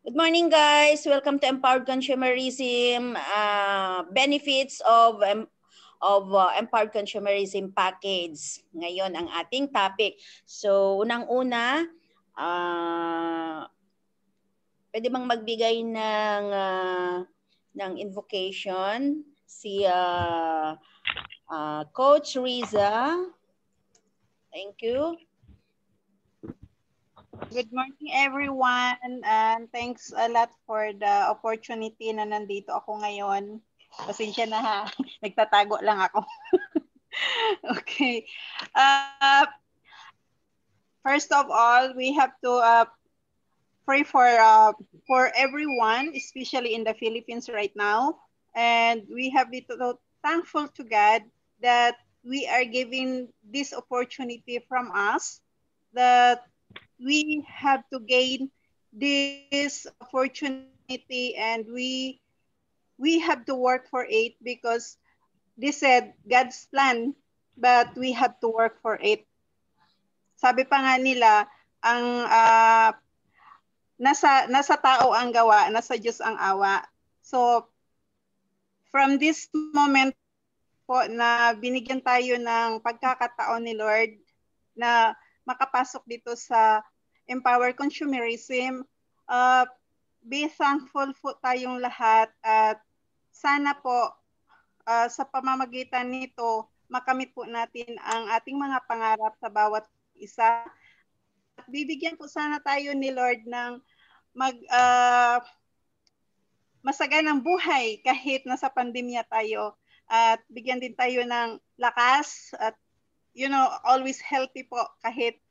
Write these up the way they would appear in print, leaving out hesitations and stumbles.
Good morning, guys. Welcome to Empowered Consumerism. Benefits of Empowered Consumerism Package. Ngayon ang ating topic. So, unang-una, pwede bang magbigay ng invocation si Coach Riza. Thank you. Good morning, everyone, and thanks a lot for the opportunity na nandito ako ngayon. Pasensya na ha, nagtatago lang ako. Okay. First of all, we have to pray for everyone, especially in the Philippines right now. And we have to be thankful to God that we are given this opportunity from us, that we have to gain this opportunity, and we have to work for it because this said God's plan, but we have to work for it. Sabi pa nga nila, ang nasa tao ang gawa, nasa Diyos ang awa. So from this moment po na binigyan tayo ng pagkakataon ni Lord na makapasok dito sa Empower Consumerism, be thankful po tayong lahat at sana po sa pamamagitan nito makamit po natin ang ating mga pangarap sa bawat isa. At bibigyan po sana tayo ni Lord ng masaganang buhay kahit nasa pandemya tayo, at bigyan din tayo ng lakas at always healthy po kahit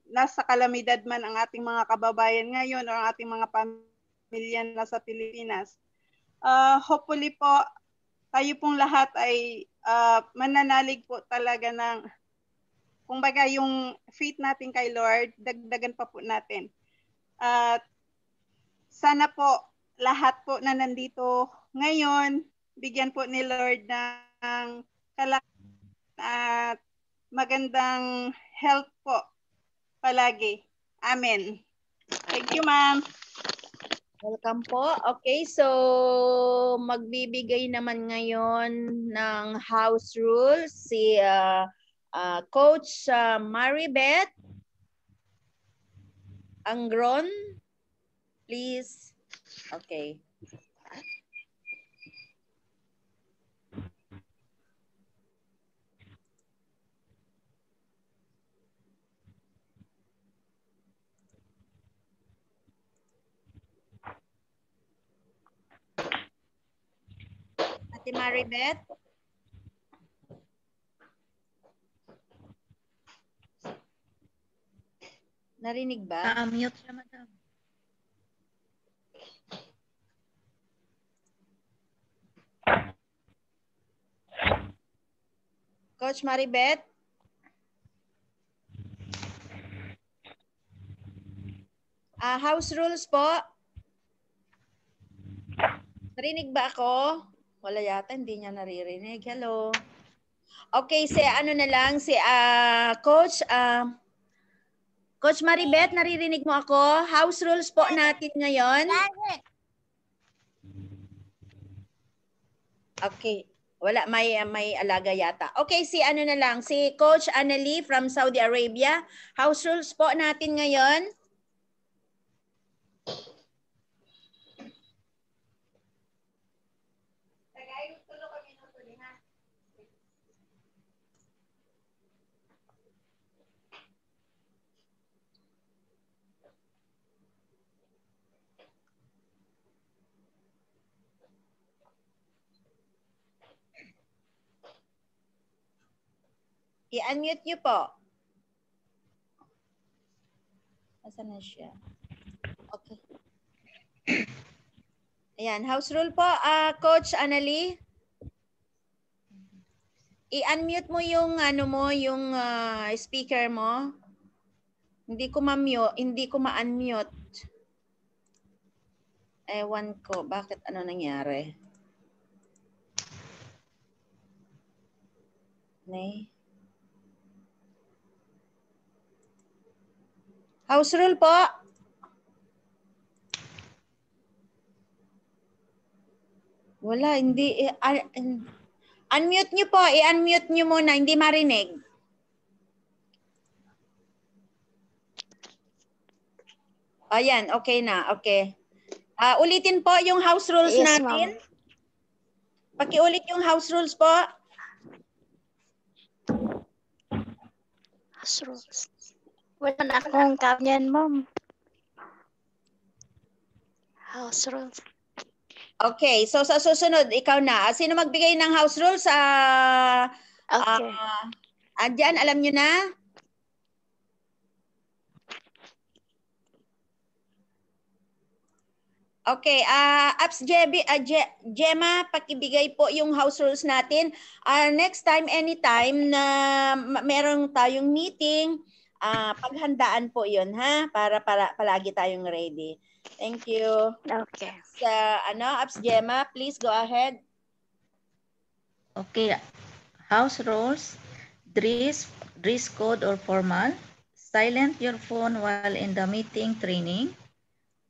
nasa kalamidad man ang ating mga kababayan ngayon o ang ating mga pamilya nasa Pilipinas. Hopefully po tayo pong lahat ay mananalig po talaga ng kumbaga yung faith natin kay Lord, dagdagan pa po natin. At sana po lahat po na nandito ngayon, bigyan po ni Lord ng kalakasan at magandang health po palagi. Amen. Thank you, ma'am. Welcome po. Okay, so magbibigay naman ngayon ng house rules si Coach Maribeth Angron. Please. Okay. Ate Maribeth? Narinig ba? Mute siya, madam. Coach Maribeth? House rules po. Narinig ba ako? Wala yata, hindi niya naririnig. Hello. Okay, si ano na lang, si Coach Coach Maribeth, naririnig mo ako? House rules po natin ngayon. Okay. Wala, may alaga yata. Okay, si ano na lang, si Coach Annalie from Saudi Arabia. House rules po natin ngayon. I-unmute niyo po. Nasaan na siya? Okay. Ayan, house rule po, Coach Annalie. I-unmute mo yung ano mo, yung speaker mo. Hindi ko ma-mute, hindi ko ma-unmute. Ewan ko, bakit ano nangyari? House rule po. Wala, hindi. Unmute nyo po. I-unmute nyo muna. Hindi marinig. Ayan, okay na. Okay. Ulitin po yung house rules Yes, natin. ma'am. Pakiulit yung house rules po. House rules. Wala na akong kanyan, ma'am. House rules. Okay, so sa susunod, ikaw na. Sino magbigay ng house rules? Okay. Andyan, alam nyo na? Okay, Gemma, pakibigay po yung house rules natin. Next time, anytime na merong tayong meeting, paghandaan po yun, ha? Para palagi tayong ready. Thank you. Okay. Gemma, please go ahead. Okay, house rules, dress code or formal, silent your phone while in the meeting training,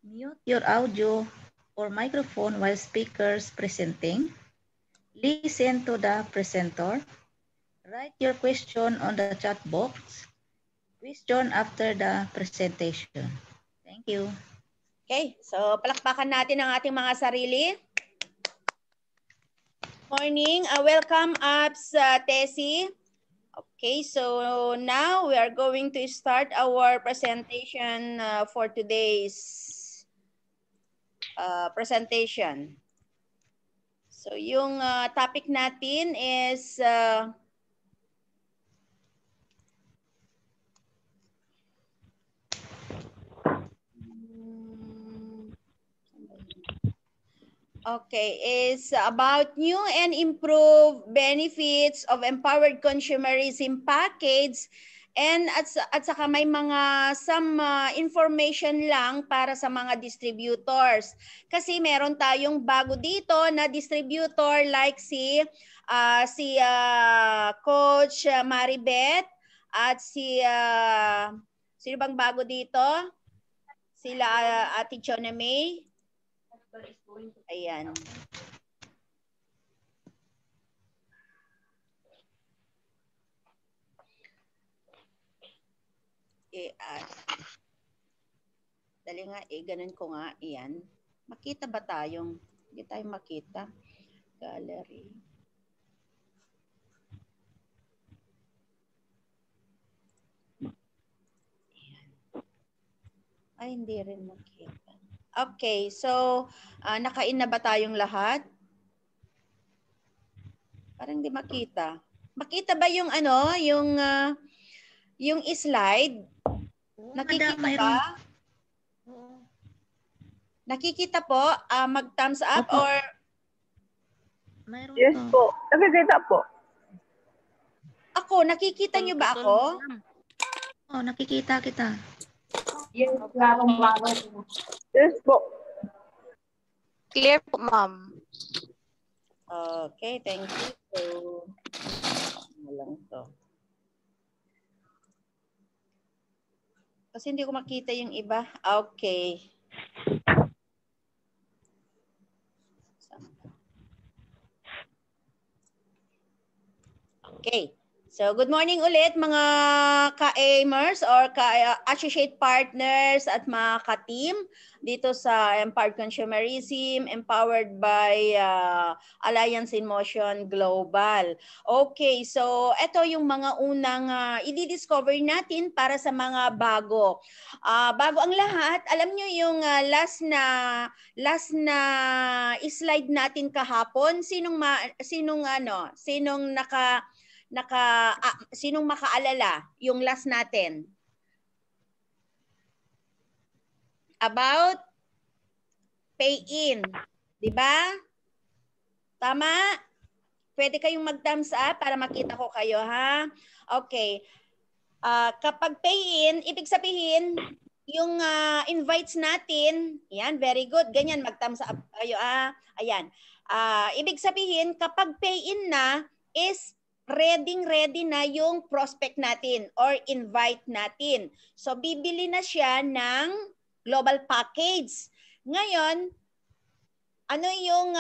mute your audio or microphone while speakers presenting, listen to the presenter, write your question on the chat box, question after the presentation. Thank you. Okay, so palakpakan natin ang ating mga sarili. Morning, welcome Abs Tessie. Okay, so now we are going to start our presentation for today's presentation. So yung topic natin is is about new and improved benefits of empowered consumerism package, and at saka may mga some information lang para sa mga distributors. Kasi meron tayong bago dito na distributor like si Coach Maribeth at sino bang bago dito? Sila Ate Chona May. Ayan. Dali nga, ganun ko nga. Ayan. Makita ba tayong? Hindi tayo makita. Gallery. Ayan. Ay, hindi rin makita. Okay, so nakain na ba tayong lahat? Parang hindi makita. Makita ba yung yung slide? Nakikita ba? Nakikita po? Mag-thumbs up Opo. or? Mayroon Yes po. Nakikita po. Ako, nakikita niyo ba ako? Oh, nakikita kita. Yes, Yes po. Clear po, ma'am. Okay, thank you. So, lang to. Kasi hindi ko makita yung iba. Okay. Okay. So, good morning ulit mga ka-aimers or ka-associate partners at mga ka-team dito sa Empowered Consumerism, empowered by Alliance in Motion Global. Okay, so ito yung mga unang i-discover natin para sa mga bago. Bago ang lahat, alam nyo yung last na slide natin kahapon, sinong sinong makaalala yung last natin? About pay-in. Di ba? Tama? Pwede kayong mag-thumbs up para makita ko kayo, ha? Okay. Kapag pay-in, ibig sabihin, yung invites natin, yan, very good. Ganyan, mag-thumbs up kayo, Ayan. Ibig sabihin, kapag pay-in na, is ready na yung prospect natin or invite natin. So, bibili na siya ng global package. Ngayon, ano yung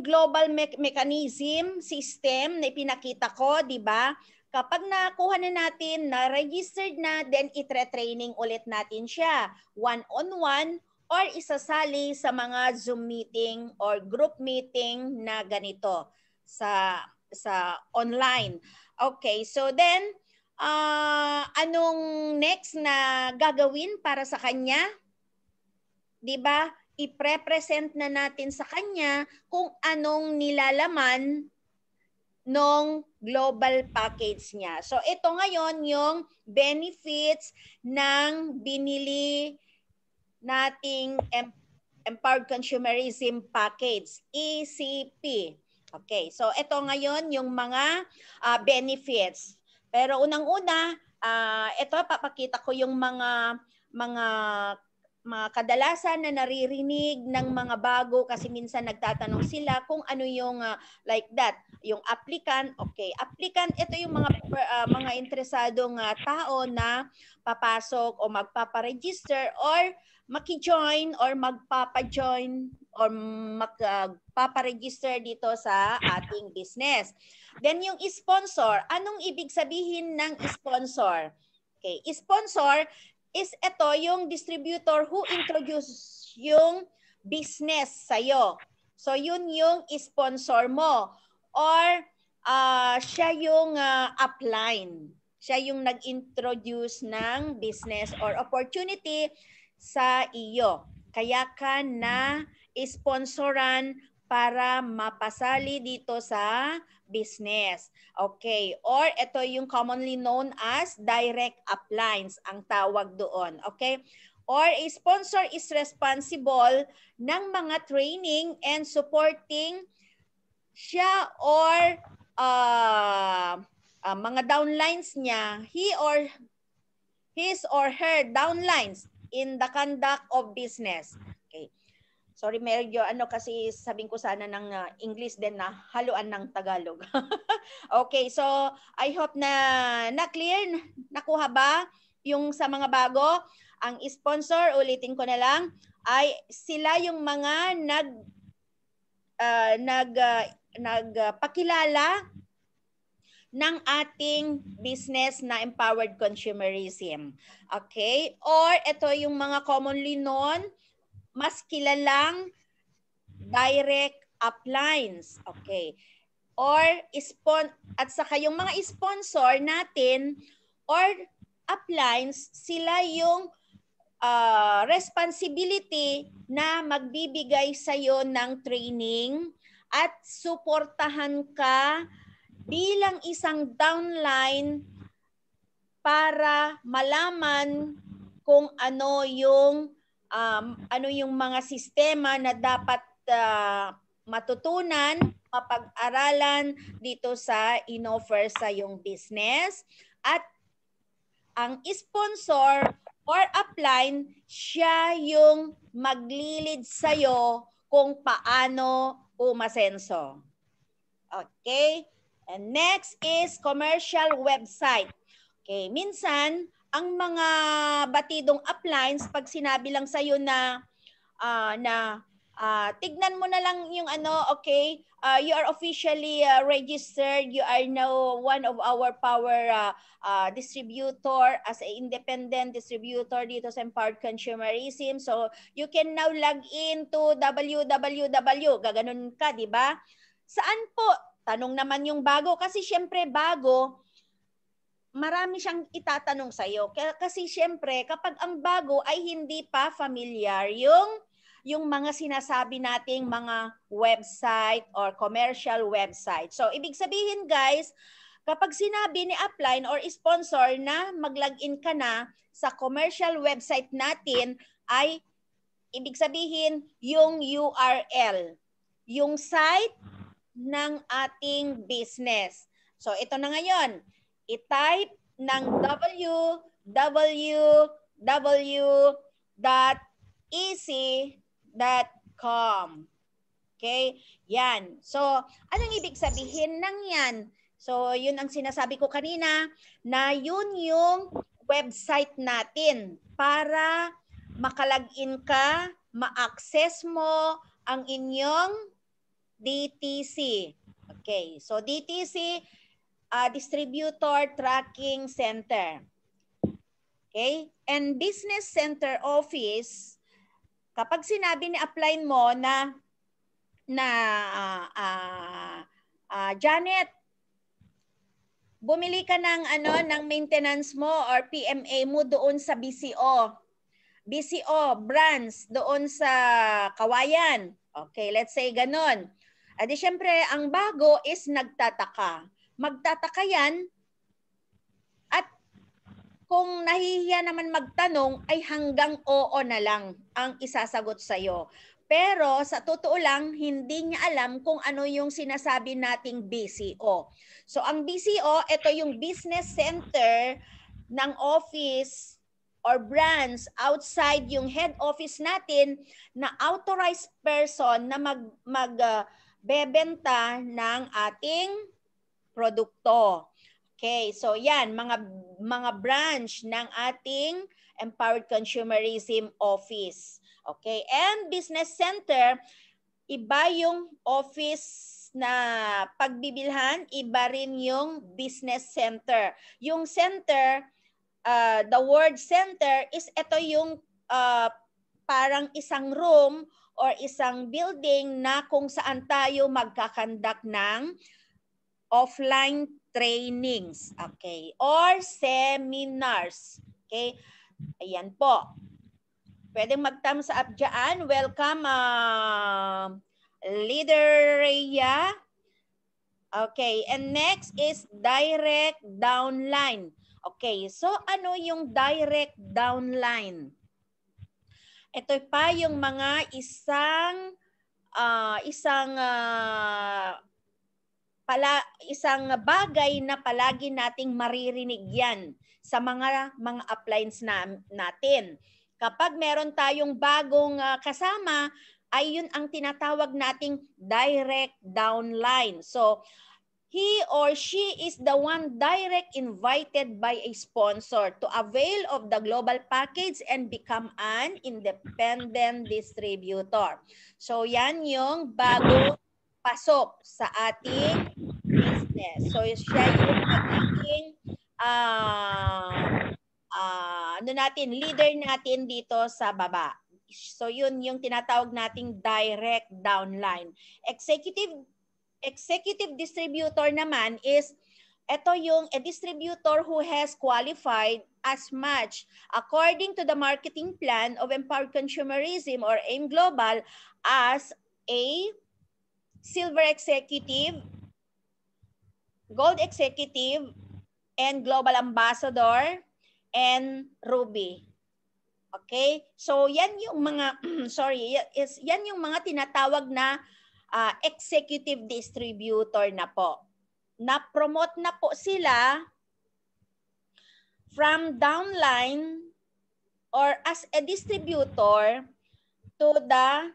global mechanism system na ipinakita ko, di ba? Kapag nakuha na natin, na-registered na, then itre-training ulit natin siya. One-on-one or isasali sa mga Zoom meeting or group meeting na ganito sa online. Okay, so then, anong next na gagawin para sa kanya? Di ba? I-present na natin sa kanya kung anong nilalaman nung global package niya. So ito ngayon yung benefits ng binili nating Empowered Consumerism Package, ECP. Okay, so ito ngayon yung mga benefits. Pero unang-una, ito papakita ko yung mga kadalasan na naririnig ng mga bago kasi minsan nagtatanong sila kung ano yung like that, yung applicant. Okay, applicant, ito yung mga interesadong tao na papasok o magpaparegister or maki-join or magpapa-join or magpaparegister dito sa ating business. Then yung sponsor, anong ibig sabihin ng sponsor? Okay, sponsor is ito yung distributor who introduce yung business sa'yo. So yun yung sponsor mo. Or siya yung upline. Siya yung nag-introduce ng business or opportunity sa iyo. Kaya ka na sponsoran para mapasali dito sa business. Okay. Or ito yung commonly known as direct uplines, ang tawag doon. Okay. Or a sponsor is responsible ng mga training and supporting siya or mga downlines niya, his or her downlines in the conduct of business. Okay. Sorry, medyo kasi sabing ko sana ng English din na haluan ng Tagalog. Okay, so I hope na clear, nakuha ba yung sa mga bago? Ang sponsor, ulitin ko na lang, ay sila yung mga nagpakilala ng ating business na empowered consumerism. Okay? Or ito yung mga commonly known, mas kilalang direct uplines. Okay. Or at saka yung mga sponsor natin or uplines, sila yung responsibility na magbibigay sa'yo ng training at suportahan ka bilang isang downline para malaman kung ano yung mga sistema na dapat matutunan, mapag-aralan dito sa in-offer sa yung business. At ang sponsor or upline, siya yung maglilid sa'yo kung paano umasenso. Okay? And next is commercial website. Okay, minsan ang mga batidong uplines, pag sinabi lang sa'yo na tignan mo na lang yung okay, you are officially registered, you are now one of our power distributor as an independent distributor dito sa Empowered Consumerism. So, you can now log in to www. Gaganon ka, di ba? Saan po? Tanong naman yung bago. Kasi syempre bago, marami siyang itatanong sa'yo. Kasi syempre, kapag ang bago ay hindi pa familiar yung mga sinasabi nating mga website or commercial website. So, ibig sabihin guys, kapag sinabi ni upline or sponsor na mag-login ka na sa commercial website natin, ay ibig sabihin yung URL, yung site ng ating business. So, ito na ngayon. I-type ng www.easy.com. Okay? Yan. So, anong ibig sabihin ng yan? So, yun ang sinasabi ko kanina na yun yung website natin para makalagin ka, ma-access mo ang inyong DTC. Okay, so DTC, Distributor Tracking Center. Okay, and Business Center Office, kapag sinabi ni upline mo na Janet, bumili ka ng ng maintenance mo or PMA mo doon sa BCO branch doon sa Kawayan. Okay, let's say ganun. Adi syempre, ang bago is nagtataka. Magtataka yan at kung nahihiya naman magtanong ay hanggang oo na lang ang isasagot sa'yo. Pero sa totoo lang, hindi niya alam kung ano yung sinasabi nating BCO. So ang BCO, ito yung business center ng office or branch outside yung head office natin na authorized person na magbebenta ng ating produkto. Okay, so yan, mga branch ng ating Empowered Consumerism Office. Okay, and business center, iba yung office na pagbibilhan, iba rin yung business center. Yung center, the word center is ito yung parang isang room or isang building na kung saan tayo magkakandak ng offline trainings, okay, or seminars. Okay, ayan po. Pwedeng mag-thumbs up dyan. Welcome, Leader Rhea. Okay, and next is direct downline. Okay, so ano yung direct downline? Ito pa yung mga isang bagay na palagi nating maririnig yan sa mga uplines natin. Kapag meron tayong bagong kasama, ay yun ang tinatawag nating direct downline. So, he or she is the one direct invited by a sponsor to avail of the global package and become an independent distributor. So, yan yung bago pasok sa ating business. So, siya yung magiging leader natin dito sa baba. So, yun yung tinatawag nating direct downline. Executive distributor naman is ito yung a distributor who has qualified as much according to the marketing plan of Empowered Consumerism or AIM Global as a Silver Executive, Gold Executive, and Global Ambassador, and Ruby. Okay? So, yan yung mga, yan yung mga tinatawag na executive distributor na po. Na-promote na po sila from downline or as a distributor to the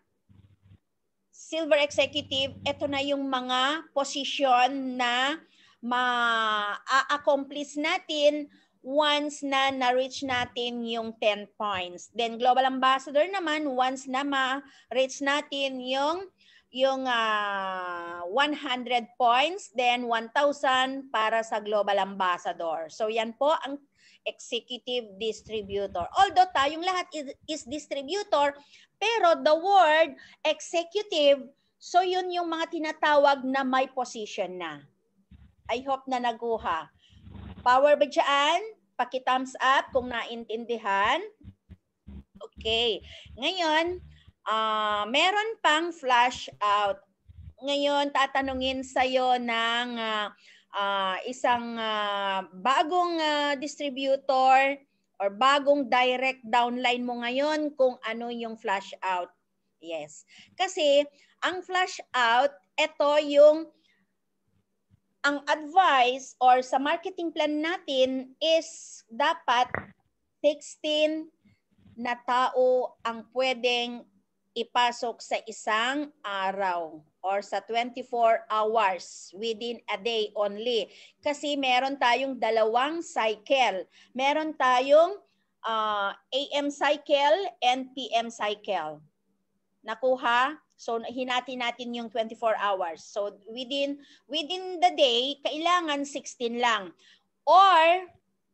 silver executive. Ito na yung mga posisyon na ma-accomplish natin once na na-reach natin yung 10 points. Then global ambassador naman, once na ma-reach natin yung 100 points, then 1,000 para sa global ambassador. So yan po ang executive distributor. Although tayong lahat is distributor, pero the word executive, so yun yung mga tinatawag na may position na. I hope na naguha. Power ba dyan? Paki-thumbs up kung naintindihan. Okay. Ngayon, meron pang flash out. Ngayon, tatanungin sa'yo ng isang bagong distributor or bagong direct downline mo ngayon kung ano yung flash out. Yes. Kasi, ang flash out, ito yung ang advice or sa marketing plan natin is dapat 16 na tao ang pwedeng ipasok sa isang araw or sa 24 hours within a day only. Kasi meron tayong dalawang cycle. Meron tayong AM cycle and PM cycle. Nakuha? So hinati natin yung 24 hours. So within the day, kailangan 16 lang. Or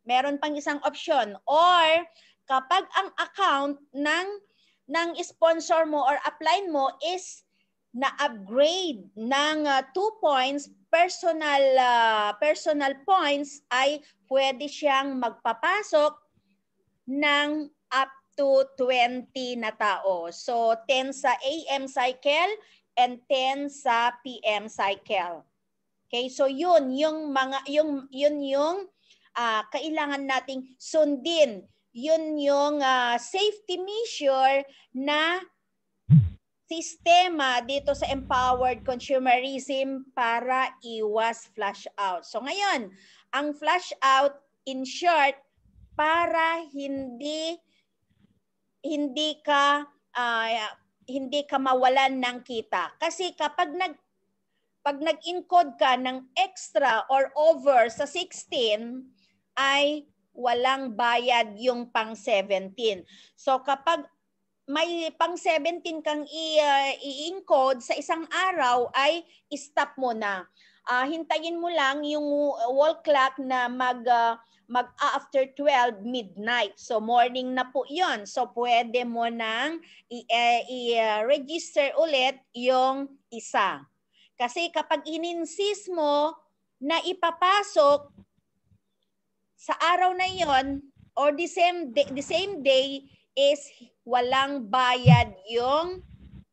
meron pang isang option. Or kapag ang account ng sponsor mo or upline mo is na-upgrade ng 2 points, personal points, ay pwede siyang magpapasok ng up to 20 na tao. So 10 sa AM cycle and 10 sa PM cycle. Okay, so yun yung kailangan nating sundin. Yun yung safety measure na sistema dito sa empowered consumerism para iwas flash out. So ngayon, ang flash out in short, para hindi ka mawalan ng kita. Kasi pag nag-encode ka ng extra or over sa 16 ay walang bayad yung pang 17. So kapag may pang 17 kang i-encode sa isang araw ay stop mo na. Hintayin mo lang yung wall clock na mag after 12 midnight. So morning na po 'yon. So pwede mo nang i-register ulit yung isa. Kasi kapag in-insist mo na ipapasok sa araw na 'yon or the same day is walang bayad yung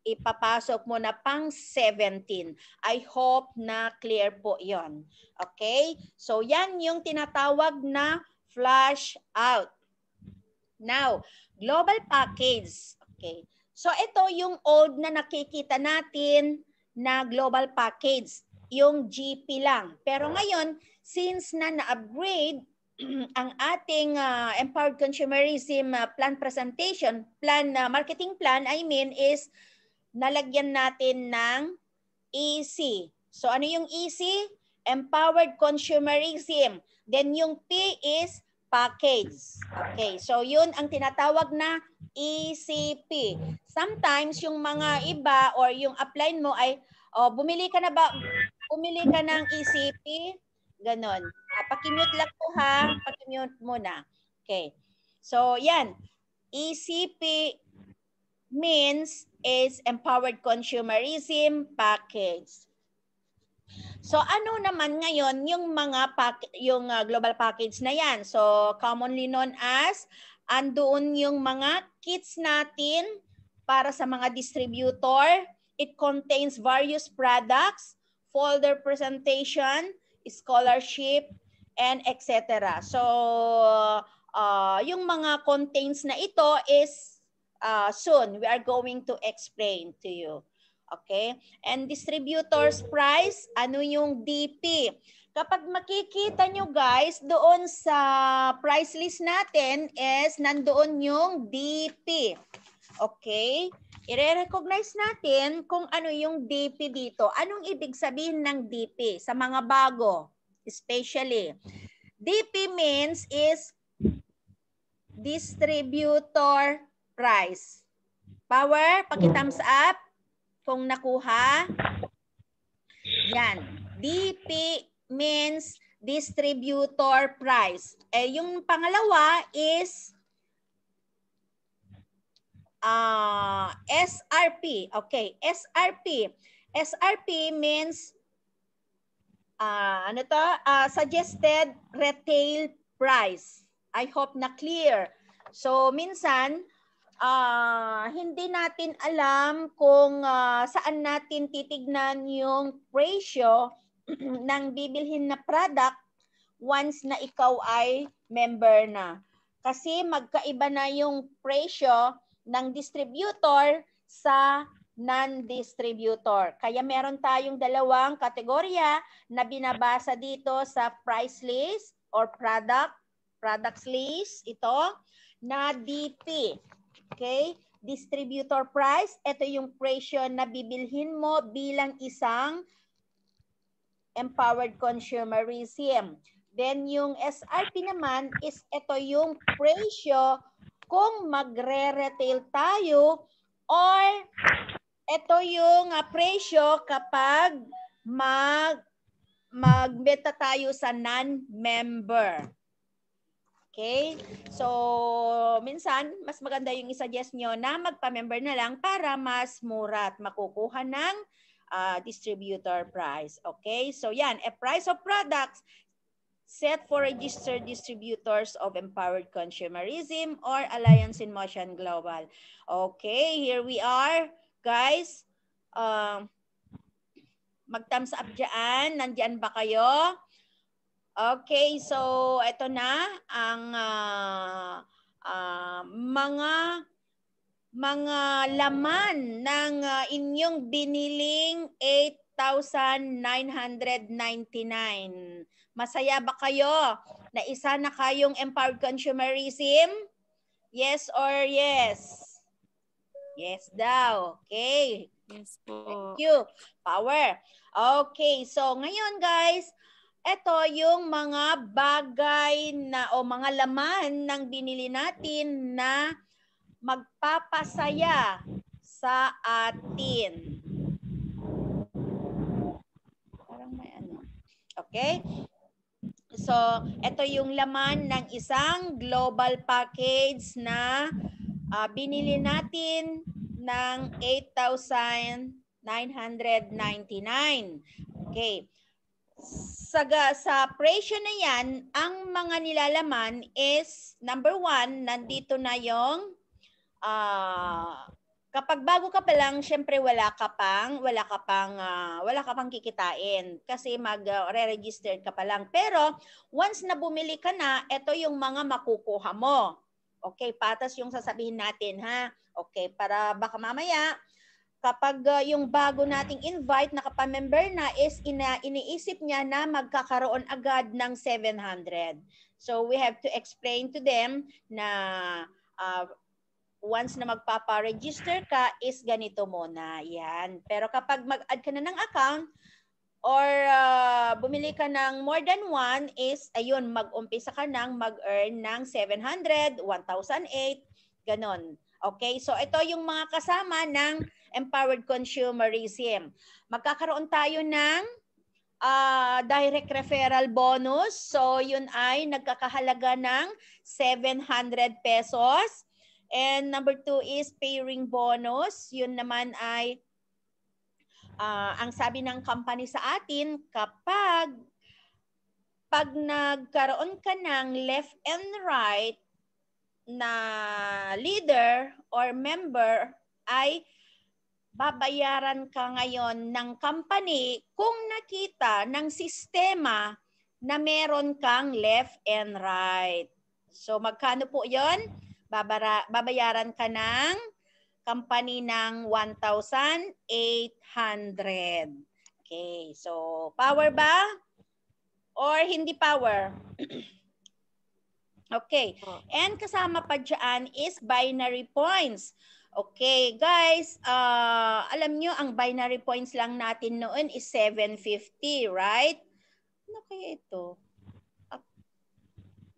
ipapasok mo na pang 17. I hope na clear po yon. Okay? So yan yung tinatawag na flash out. Now, global package. Okay. So ito yung old na nakikita natin na global package. Yung GP lang. Pero ngayon, since na-upgrade ang ating empowered consumerism plan presentation, marketing plan, is nalagyan natin ng EC. So ano yung EC? Empowered consumerism. Then yung P is package. Okay, so yun ang tinatawag na ECP. Sometimes yung mga iba or yung upline mo ay bumili ka ng ECP. Ganon. Pakimute lang po ha. Pakimute muna. Okay. So, yan. ECP means is Empowered Consumerism Package. So, ano naman ngayon yung mga global package na yan? So, commonly known as, andoon yung mga kits natin para sa mga distributor. It contains various products, folder presentation, scholarship, and etc. So, yung mga contains na ito is soon we are going to explain to you. Okay? And distributor's price, ano yung DP? Kapag makikita nyo guys, doon sa price list natin is nandoon yung DP. Okay? I-recognize natin kung ano yung DP dito. Anong ibig sabihin ng DP sa mga bago? Especially. DP means is distributor price. Power, paki-thumbs up kung nakuha. Yan. DP means distributor price. Yung pangalawa is SRP. Okay, SRP. SRP means suggested retail price. I hope na clear. So minsan hindi natin alam kung saan natin titignan yung presyo ng bibilhin na product once na ikaw ay member na. Kasi magkaiba na yung presyo ng distributor sa non-distributor. Kaya meron tayong dalawang kategorya na binabasa dito sa price list or products list, ito, na DP. Okay? Distributor price, ito yung presyo na bibilhin mo bilang isang empowered consumerism. Then yung SRP naman is ito yung presyo kung magre-retail tayo Or ito yung presyo kapag magbenta tayo sa non-member. Okay? So, minsan, mas maganda yung i-suggest nyo na magpa-member na lang para mas mura at makukuha ng distributor price. Okay? So, yan. A price of products set for registered distributors of Empowered Consumerism or Alliance in Motion Global. Okay, here we are, guys. Mag-thumbs up dyan. Nandyan ba kayo? Okay, so ito na ang mga laman ng inyong biniling 8,999. Masaya ba kayo na isa na kayong Empowered Consumerism? Yes or yes? Yes daw. Okay. Yes po. Thank you. Power. Okay, so ngayon guys, ito yung mga bagay na o mga laman ng binili natin na magpapasaya sa atin. Parang may ano. Okay? So, ito yung laman ng isang global package na binili natin ng 8,999. Okay. Sa presyo na yan, ang mga nilalaman is, number 1, nandito na yung kapag bago ka pa lang, syempre wala ka pang kikitain kasi mag-re-register ka pa lang. Pero once na bumili ka na, ito yung mga makukuha mo. Okay, patas yung sasabihin natin ha. Okay, para baka mamaya kapag yung bago nating invite nakapamember na is iniisip niya na magkakaroon agad ng 700. So we have to explain to them na once na magpapa-register ka is ganito muna. Yan. Pero kapag mag-add ka na ng account or bumili ka ng more than one is, ayun, mag-umpisa ka nang mag-earn ng 700, 1,008, ganon. Okay? So ito yung mga kasama ng Empowered Consumerism. Magkakaroon tayo ng direct referral bonus. So yun ay nagkakahalaga ng 700 pesos. And number 2 is pairing bonus. Yun naman ay ang sabi ng company sa atin, kapag nagkaroon ka ng left and right na leader or member, ay babayaran ka ngayon ng company kung nakita ng sistema na meron kang left and right. So magkano po yon? Babayaran ka ng company ng 1,800. Okay, so power ba? Or hindi power? Okay, and kasama pa dyan is binary points. Okay, guys, alam nyo, ang binary points lang natin noon is 750, right? Ano kaya ito?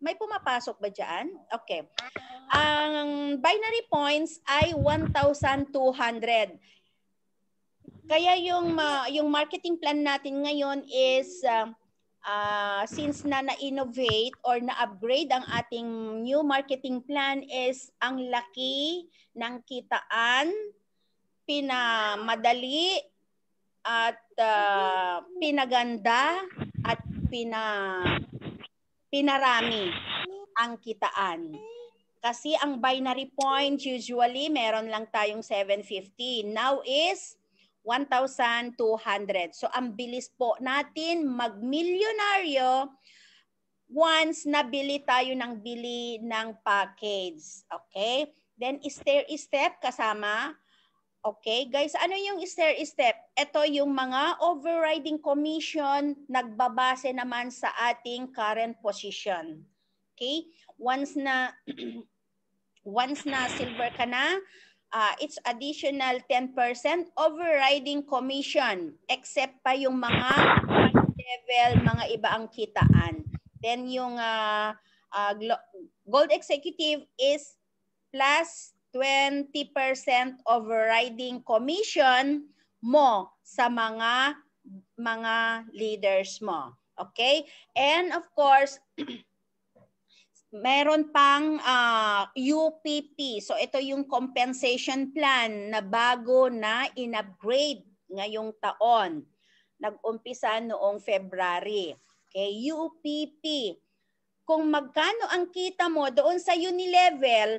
May pumapasok ba dyan? Okay. Ang binary points ay 1,200. Kaya yung marketing plan natin ngayon is since na-innovate or na-upgrade ang ating new marketing plan is ang laki ng kitaan, pinamadali at pinaganda at pinarami ang kitaan. Kasi ang binary point usually meron lang tayong 750. Now is 1,200. So ang bilis po natin magmilyonaryo once nabili tayo ng bili ng package. Okay? Then stair-step kasama. Okay, guys, ano yung stair-step? Ito yung mga overriding commission nagbabase naman sa ating current position. Okay? Once na silver ka na, it's additional 10% overriding commission except pa yung mga level, mga iba ang kitaan. Then yung gold executive is plus 20% overriding commission mo sa mga leaders mo. Okay? And of course, meron pang UPP. So ito yung compensation plan na bago na in-upgrade ngayong taon. Nag-umpisa noong February. Okay, UPP. Kung magkano ang kita mo doon sa Unilevel,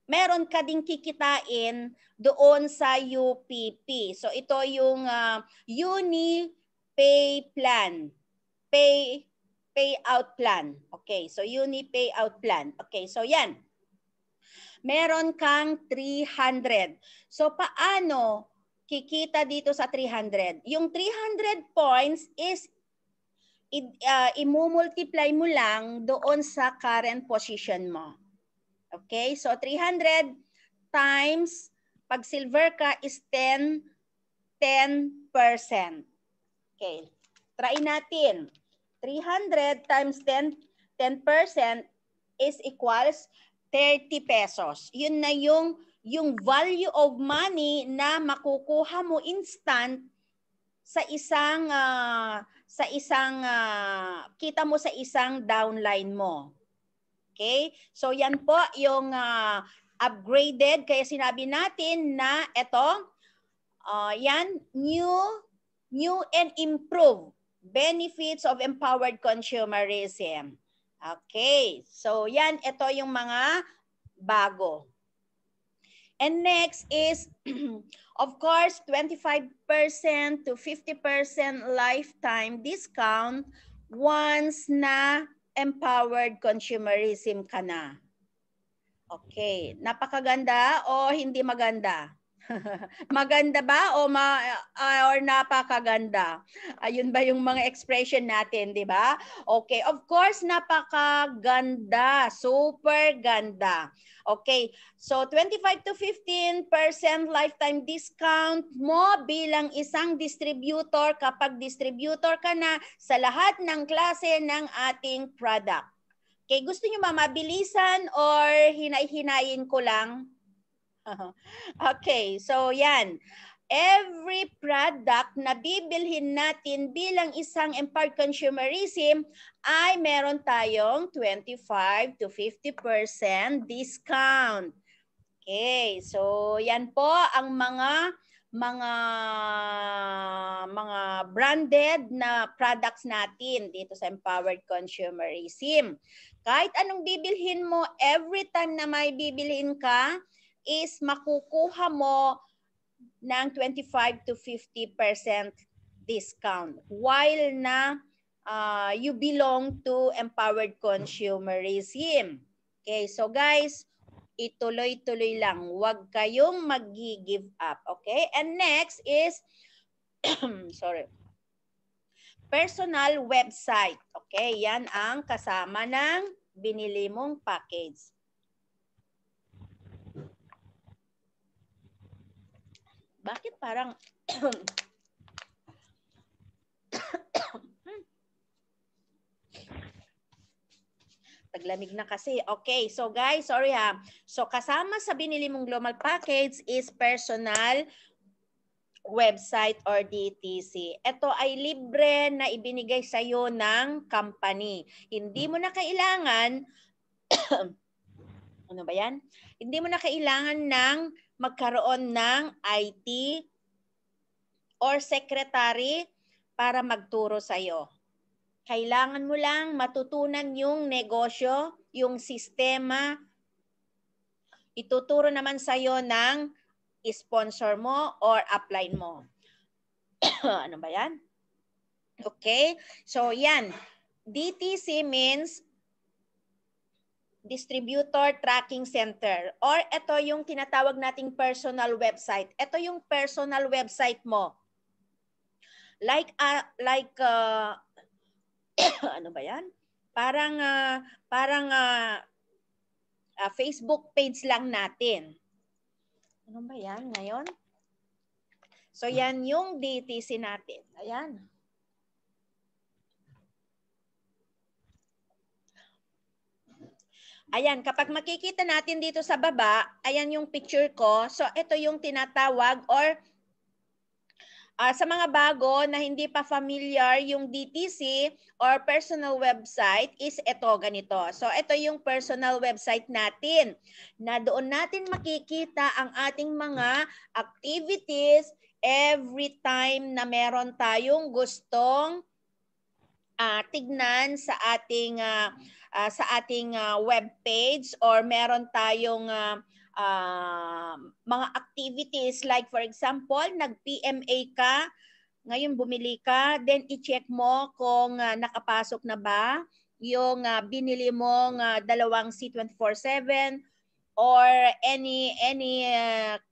meron ka ding kikitain doon sa UPP. So ito yung Uni Pay Plan. Payout plan. Okay, so Uni Payout Plan. Okay, so yan. Meron kang 300. So paano kikita dito sa 300? Yung 300 points is imumultiply mo lang doon sa current position mo. Okay, so 300 times, pag silver ka is 10%. Okay, try natin. 300 times 10% is equals 30 pesos. Yun na yung value of money na makukuha mo instant sa isang kita mo sa isang downline mo. Okay? So yan po yung upgraded, kaya sinabi natin na ito yan new and improved benefits of empowered consumerism. Okay, so yan, ito yung mga bago. And next is, of course, 25% to 50% lifetime discount once na empowered consumerism ka na. Okay, napakaganda o hindi maganda? Maganda ba or napakaganda? Ayun ba yung mga expression natin, di ba? Okay, of course, napakaganda. Super ganda. Okay, so 25 to 15% lifetime discount mo bilang isang distributor kapag distributor ka na sa lahat ng klase ng ating product. Okay, gusto nyo mabilisan or hinay-hinayin ko lang? Okay, so yan. Every product na bibilhin natin bilang isang empowered consumerism ay meron tayong 25 to 50% discount. Okay, so yan po ang mga branded na products natin dito sa empowered consumerism. Kahit anong bibilhin mo, every time na may bibilhin ka, is makukuha mo ng 25 to 50% discount while na you belong to empowered consumerism. Okay, so guys, ituloy-tuloy lang. Huwag kayong mag-give up. Okay, and next is sorry, personal website. Okay, yan ang kasama ng binili mong package. Bakit parang taglamig na kasi. Okay, so guys, sorry ha. So kasama sa binili mong global package is personal website or DTC. Ito ay libre na ibinigay sa iyo ng company. Hindi mo na kailangan ano ba yan? Hindi mo na kailangan ng magkaroon ng IT or secretary para magturo sa iyo. Kailangan mo lang matutunan yung negosyo, yung sistema. Ituturo naman sa iyo ng sponsor mo or upline mo. Ano ba yan? Okay? So yan. DTC means Distributor Tracking Center, or ito yung tinatawag nating personal website. Ito yung personal website mo. Like ano ba yan? Parang Facebook page lang natin. Ano ba yan ngayon? So yan yung DTC natin. Ayan. Ayan, kapag makikita natin dito sa baba, ayan yung picture ko. So, ito yung tinatawag or sa mga bago na hindi pa familiar yung DTC or personal website is ito ganito. So ito yung personal website natin na doon natin makikita ang ating mga activities every time na meron tayong gustong tignan sa ating web page or meron tayong mga activities like for example, nag-PMA ka, ngayon bumili ka, then i-check mo kung nakapasok na ba yung binili mong dalawang C24/7 or any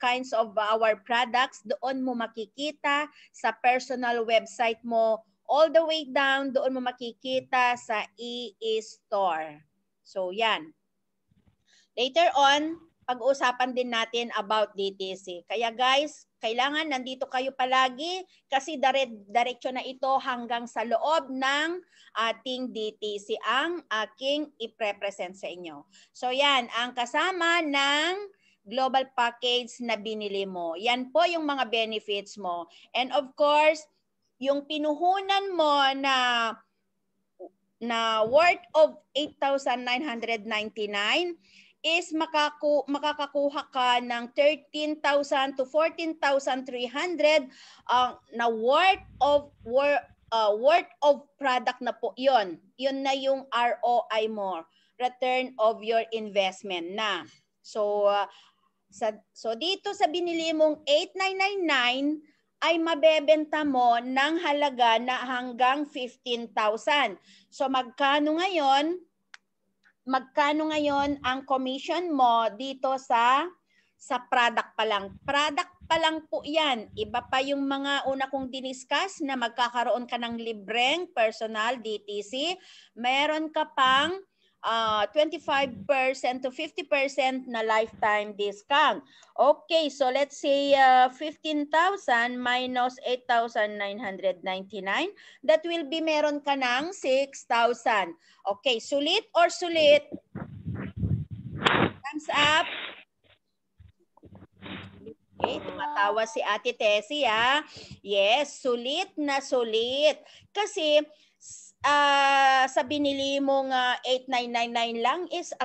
kinds of our products, doon mo makikita sa personal website mo all the way down, doon mo makikita sa e-store. So yan. Later on, pag-uusapan din natin about DTC. Kaya guys, kailangan nandito kayo palagi kasi diretso na ito hanggang sa loob ng ating DTC ang aking i-present sa inyo. So yan, ang kasama ng global package na binili mo. Yan po yung mga benefits mo. And of course, yung pinuhunan mo na worth of 8,999 is makakakuha ka ng 13,000 to 14,300 na worth of product na po yon. Yun na yung ROI mo, return of your investment na. So dito sa binili mong 8,999 ay mabebenta mo ng halaga na hanggang 15,000. So magkano ngayon ang commission mo dito sa product pa lang? Product pa lang po yan. Iba pa yung mga una kong diniscuss na magkakaroon ka ng libreng personal DTC. Meron ka pang 25% to 50% na lifetime discount. Okay, so let's say 15,000 minus 8,999. That will be meron ka ng 6,000. Okay, sulit or sulit? Thumbs up. Okay, tumatawa si Ate Tessie ha. Yes, sulit na sulit. Kasi sa binili mong 8,999 lang is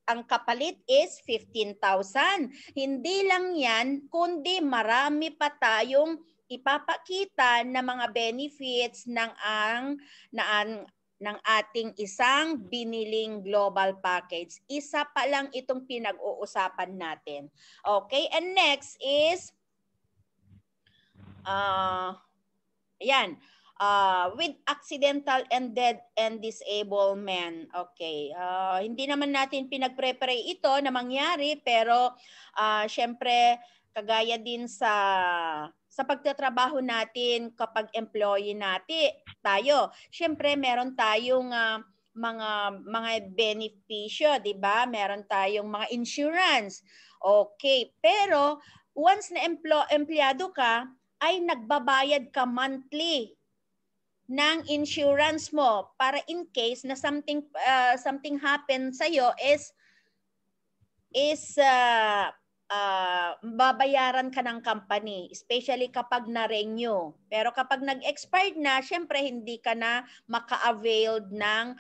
ang kapalit is 15,000. Hindi lang yan, kundi marami pa tayong ipapakita na mga benefits ng ating isang biniling global package. Isa pa lang itong pinag-uusapan natin. Okay, and next is ayan. With accidental and dead and disablement. Okay. Hindi naman natin pinag-prepare ito na mangyari pero syempre kagaya din sa pagtatrabaho natin kapag employee tayo. Syempre meron tayong mga benepisyo, 'di ba? Meron tayong mga insurance. Okay. Pero once na empleyado ka, ay nagbabayad ka monthly ng insurance mo para in case na something happen sa iyo is babayaran ka ng company, especially kapag na-renew. Pero kapag nag-expired na, syempre hindi ka na maka-availed ng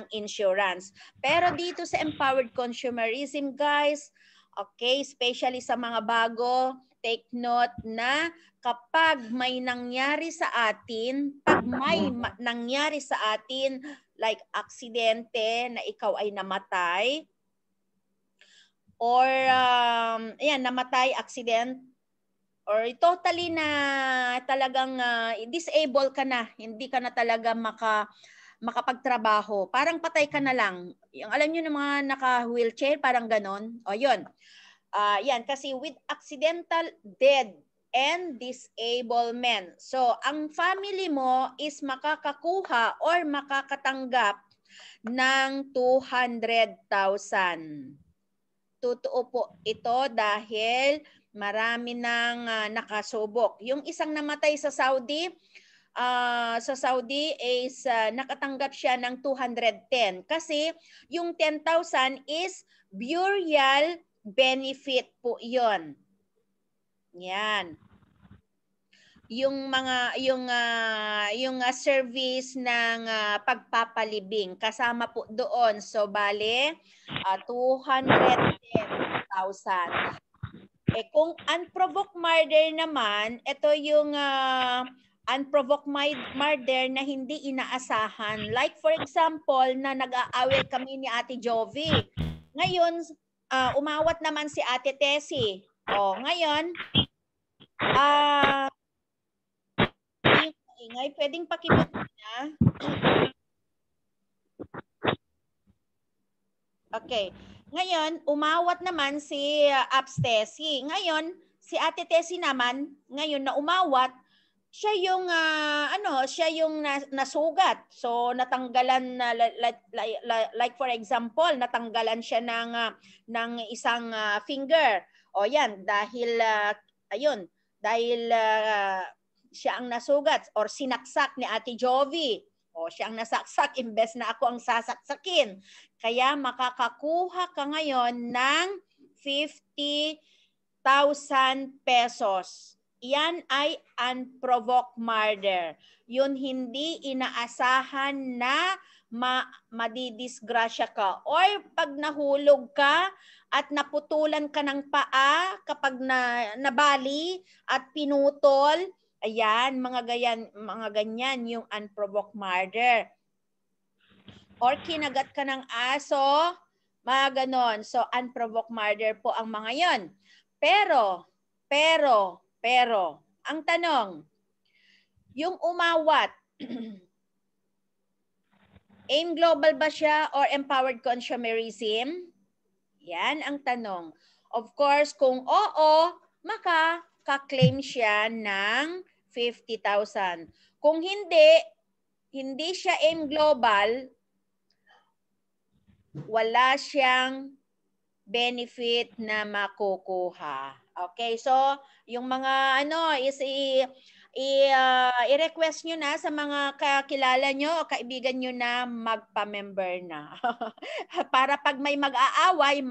insurance. Pero dito sa empowered consumerism, guys, okay, especially sa mga bago, take note na kapag may nangyari sa atin, like aksidente na ikaw ay namatay, or namatay, accident, or totally na talagang disable ka na, hindi ka na talaga makapagtrabaho, parang patay ka na lang. Yung alam niyo ng mga naka-wheelchair, parang ganon. O yun. Yan, kasi with accidental death and disablement. So, ang family mo is makakakuha or makakatanggap ng 200,000. Totoo po ito dahil marami nang nakasubok. Yung isang namatay sa Saudi, sa Saudi is nakatanggap siya ng 210 kasi yung 10,000 is burial benefit po yon. Yan. Yung mga yung service ng pagpapalibing kasama po doon. So bale 210,000. Kung unprovoked murder naman, ito yung unprovoked murder na hindi inaasahan. Like for example, na nag-aaway kami ni Ate Jovi. Ngayon, umawat naman si Ate Tessie. Ngayon, ingay, pwedeng pakimute na. Okay. Ngayon, umawat naman si Apps Tessie. Ngayon, si Ate Tessie naman, ngayon na umawat, siya yung nasugat. So natanggalan na like for example, natanggalan siya ng isang finger. O yan, dahil siya ang nasugat or sinaksak ni Ate Jovi. O siya ang nasaksak imbes na ako ang sasaksakin. Kaya makakakuha ka ngayon ng 50,000 pesos. Yan ay unprovoked murder. Yun hindi inaasahan na madidisgrasya ka. Or pag nahulog ka at naputulan ka ng paa kapag nabali at pinutol, ayan, mga ganyan yung unprovoked murder. Or kinagat ka ng aso, mga ganon. So, unprovoked murder po ang mga yon. Pero, ang tanong, yung umawat, AIM Global ba siya or Empowered Consumerism? Yan ang tanong. Of course, kung oo, makaka-claim siya ng 50,000. Kung hindi siya AIM Global, wala siyang benefit na makukuha. Okay, so yung mga i-request nyo na sa mga kakilala nyo o kaibigan nyo na magpa-member na. Para pag may mag-aaway,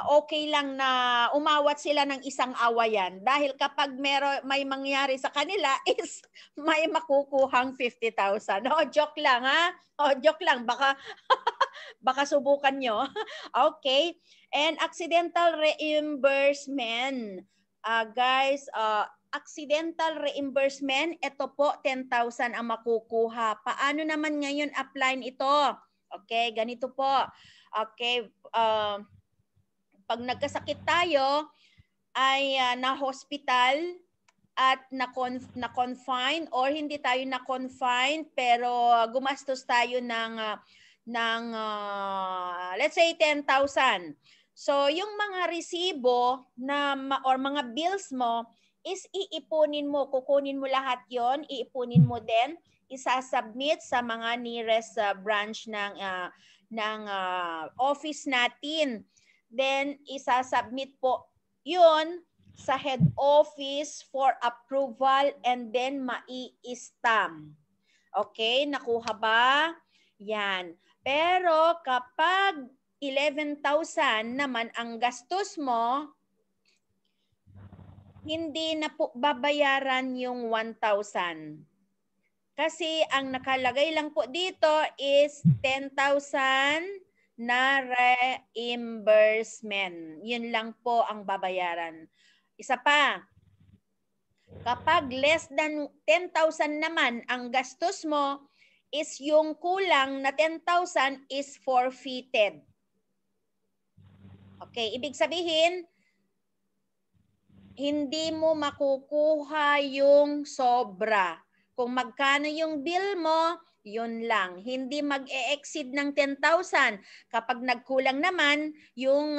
okay lang na umawat sila ng isang awayan. Dahil kapag may mangyari sa kanila is may makukuhang 50,000. Joke lang ha. Joke lang. Baka subukan nyo. Okay. And accidental reimbursement. Guys, accidental reimbursement, ito po 10,000 ang makukuha. Paano naman ngayon apply ito? Okay, ganito po. Okay, pag nagkasakit tayo ay na-hospital at na-confine or hindi tayo na-confine pero gumastos tayo ng let's say 10,000. So yung mga resibo or mga bills mo is iipunin mo, kukunin mo lahat yon, iipunin mo din, isasubmit sa mga nearest branch ng office natin. Then, isasubmit po yun sa head office for approval and then mai-stamp. Okay, nakuha ba? Yan. Pero kapag 11,000 naman ang gastos mo, hindi na po babayaran yung 1,000. Kasi ang nakalagay lang po dito is 10,000 na reimbursement. Yun lang po ang babayaran. Isa pa, kapag less than 10,000 naman ang gastos mo, is yung kulang na 10,000 is forfeited. Okay, ibig sabihin, hindi mo makukuha yung sobra. Kung magkano yung bill mo, yun lang. Hindi mag-e-exceed ng 10,000. Kapag nagkulang naman, yung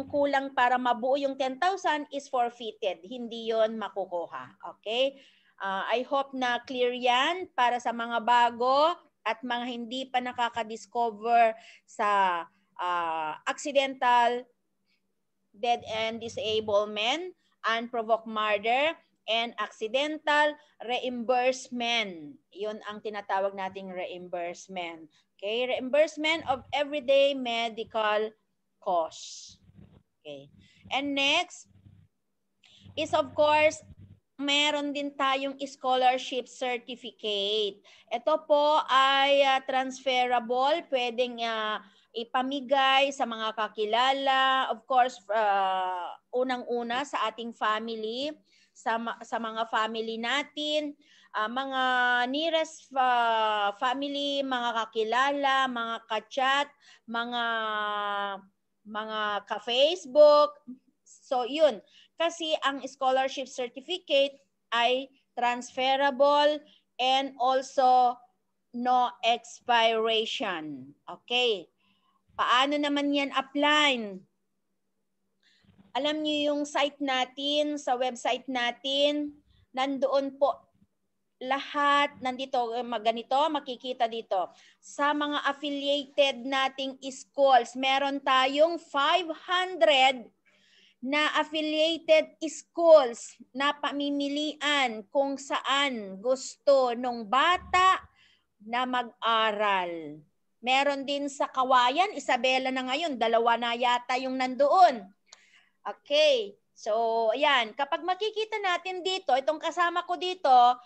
kulang para mabuo yung 10,000 is forfeited. Hindi yon makukuha. Okay? I hope na clear yan para sa mga bago at mga hindi pa nakaka-discover sa accidental death and disablement, unprovoked murder, and accidental reimbursement. Yun ang tinatawag nating reimbursement. Okay, reimbursement of everyday medical costs. Okay. And next is of course, meron din tayong scholarship certificate. Ito po ay transferable, pwedeng ipamigay sa mga kakilala, of course, unang-una sa ating family, sa mga family natin, mga nearest family, mga kakilala, mga ka-chat, mga ka-Facebook. So, yun. Kasi ang scholarship certificate ay transferable and also no expiration. Okay. Paano naman yan apply? Alam niyo yung site natin, sa website natin, nandoon po lahat, nandito, ganito, makikita dito. Sa mga affiliated nating schools, meron tayong 500 na affiliated schools na pamimilian kung saan gusto nung bata na mag-aral. Meron din sa Kawayan, Isabela na ngayon, 2 na yata yung nandoon. Okay, so ayan, kapag makikita natin dito, itong kasama ko dito,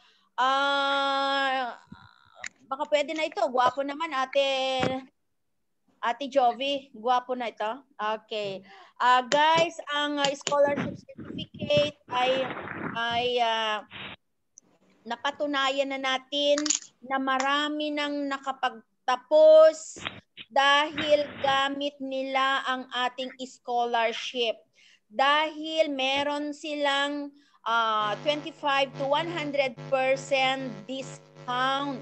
baka pwede na ito, gwapo naman Ate Jovi, gwapo na ito. Okay. Guys, ang scholarship certificate ay napatunayan na natin na marami nang nakapagtapos dahil gamit nila ang ating scholarship. Dahil meron silang 25 to 100% discount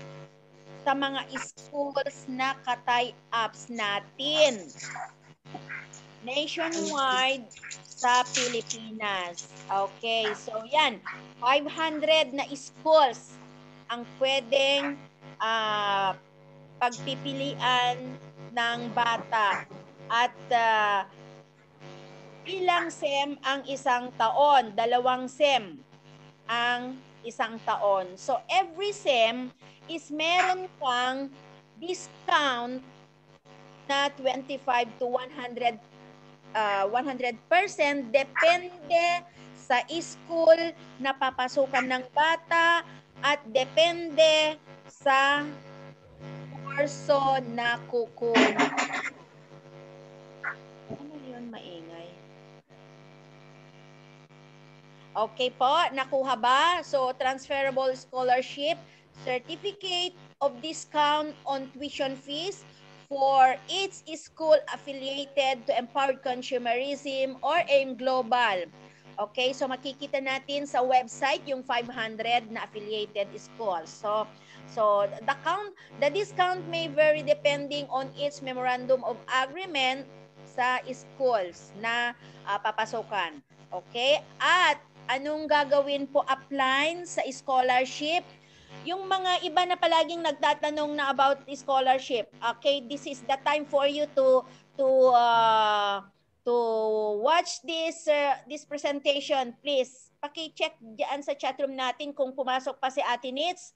sa mga schools na ka-tie-ups natin nationwide sa Pilipinas. Okay, so yan, 500 na schools ang pwedeng pagpipilian ng bata. At ilang SEM ang isang taon? 2 SEM ang isang taon. So every SEM is meron kang discount na 25 to 100% depende sa school na papasukan ng bata at depende sa kurso na kukunin. Ano yun, maingay? Okay po, nakuha ba? So, transferable scholarship, certificate of discount on tuition fees for each school affiliated to Empowered Consumerism or AIM Global. Okay, so makikita natin sa website yung 500 na affiliated schools. So the discount may vary depending on each memorandum of agreement sa schools na papasokan. Okay? At anong gagawin po apply sa scholarship? Yung mga iba na palaging nagtatanong na about scholarship. Okay, this is the time for you to watch this presentation. Please, paki-check diyan sa chatroom natin kung pumasok pa si Ate Nitz.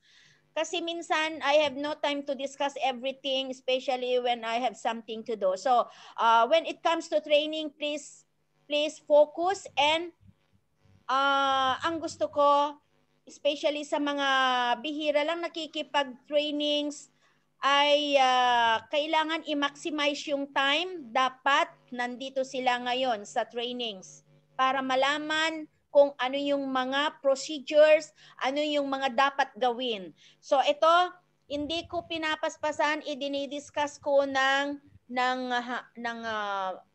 Kasi minsan, I have no time to discuss everything, especially when I have something to do. So, when it comes to training, please focus. And ang gusto ko, especially sa mga bihira lang nakikipag-trainings, ay kailangan i-maximize yung time. Dapat nandito sila ngayon sa trainings para malaman kung ano yung mga procedures, ano yung mga dapat gawin. So ito, hindi ko pinapaspasan, idinidiscuss ko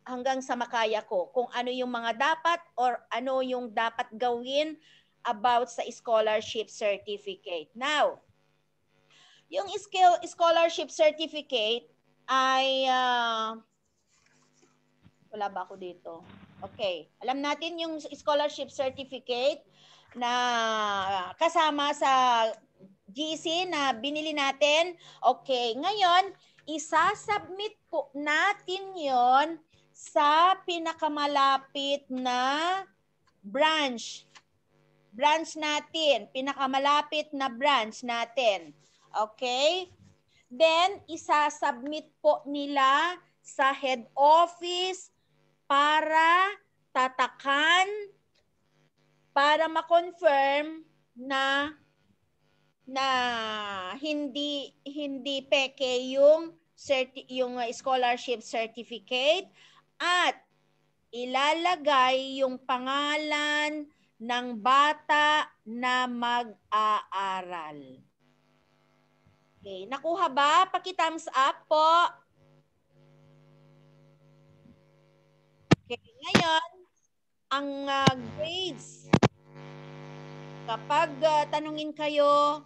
hanggang sa makaya ko kung ano yung mga dapat or ano yung dapat gawin about sa scholarship certificate. Now, yung scholarship certificate ay wala ba ako dito? Okay. Alam natin yung scholarship certificate na kasama sa GC na binili natin. Okay. Ngayon, isasubmit po natin yon sa pinakamalapit na branch. Branch natin. Pinakamalapit na branch natin. Okay? Then, isasubmit po nila sa head office para tatakan, para ma-confirm na hindi peke yung scholarship certificate at ilalagay yung pangalan ng bata na mag-aaral. Okay, nakuha ba? Paki-thumbs up po. Okay, ngayon ang grades. Kapag tanungin kayo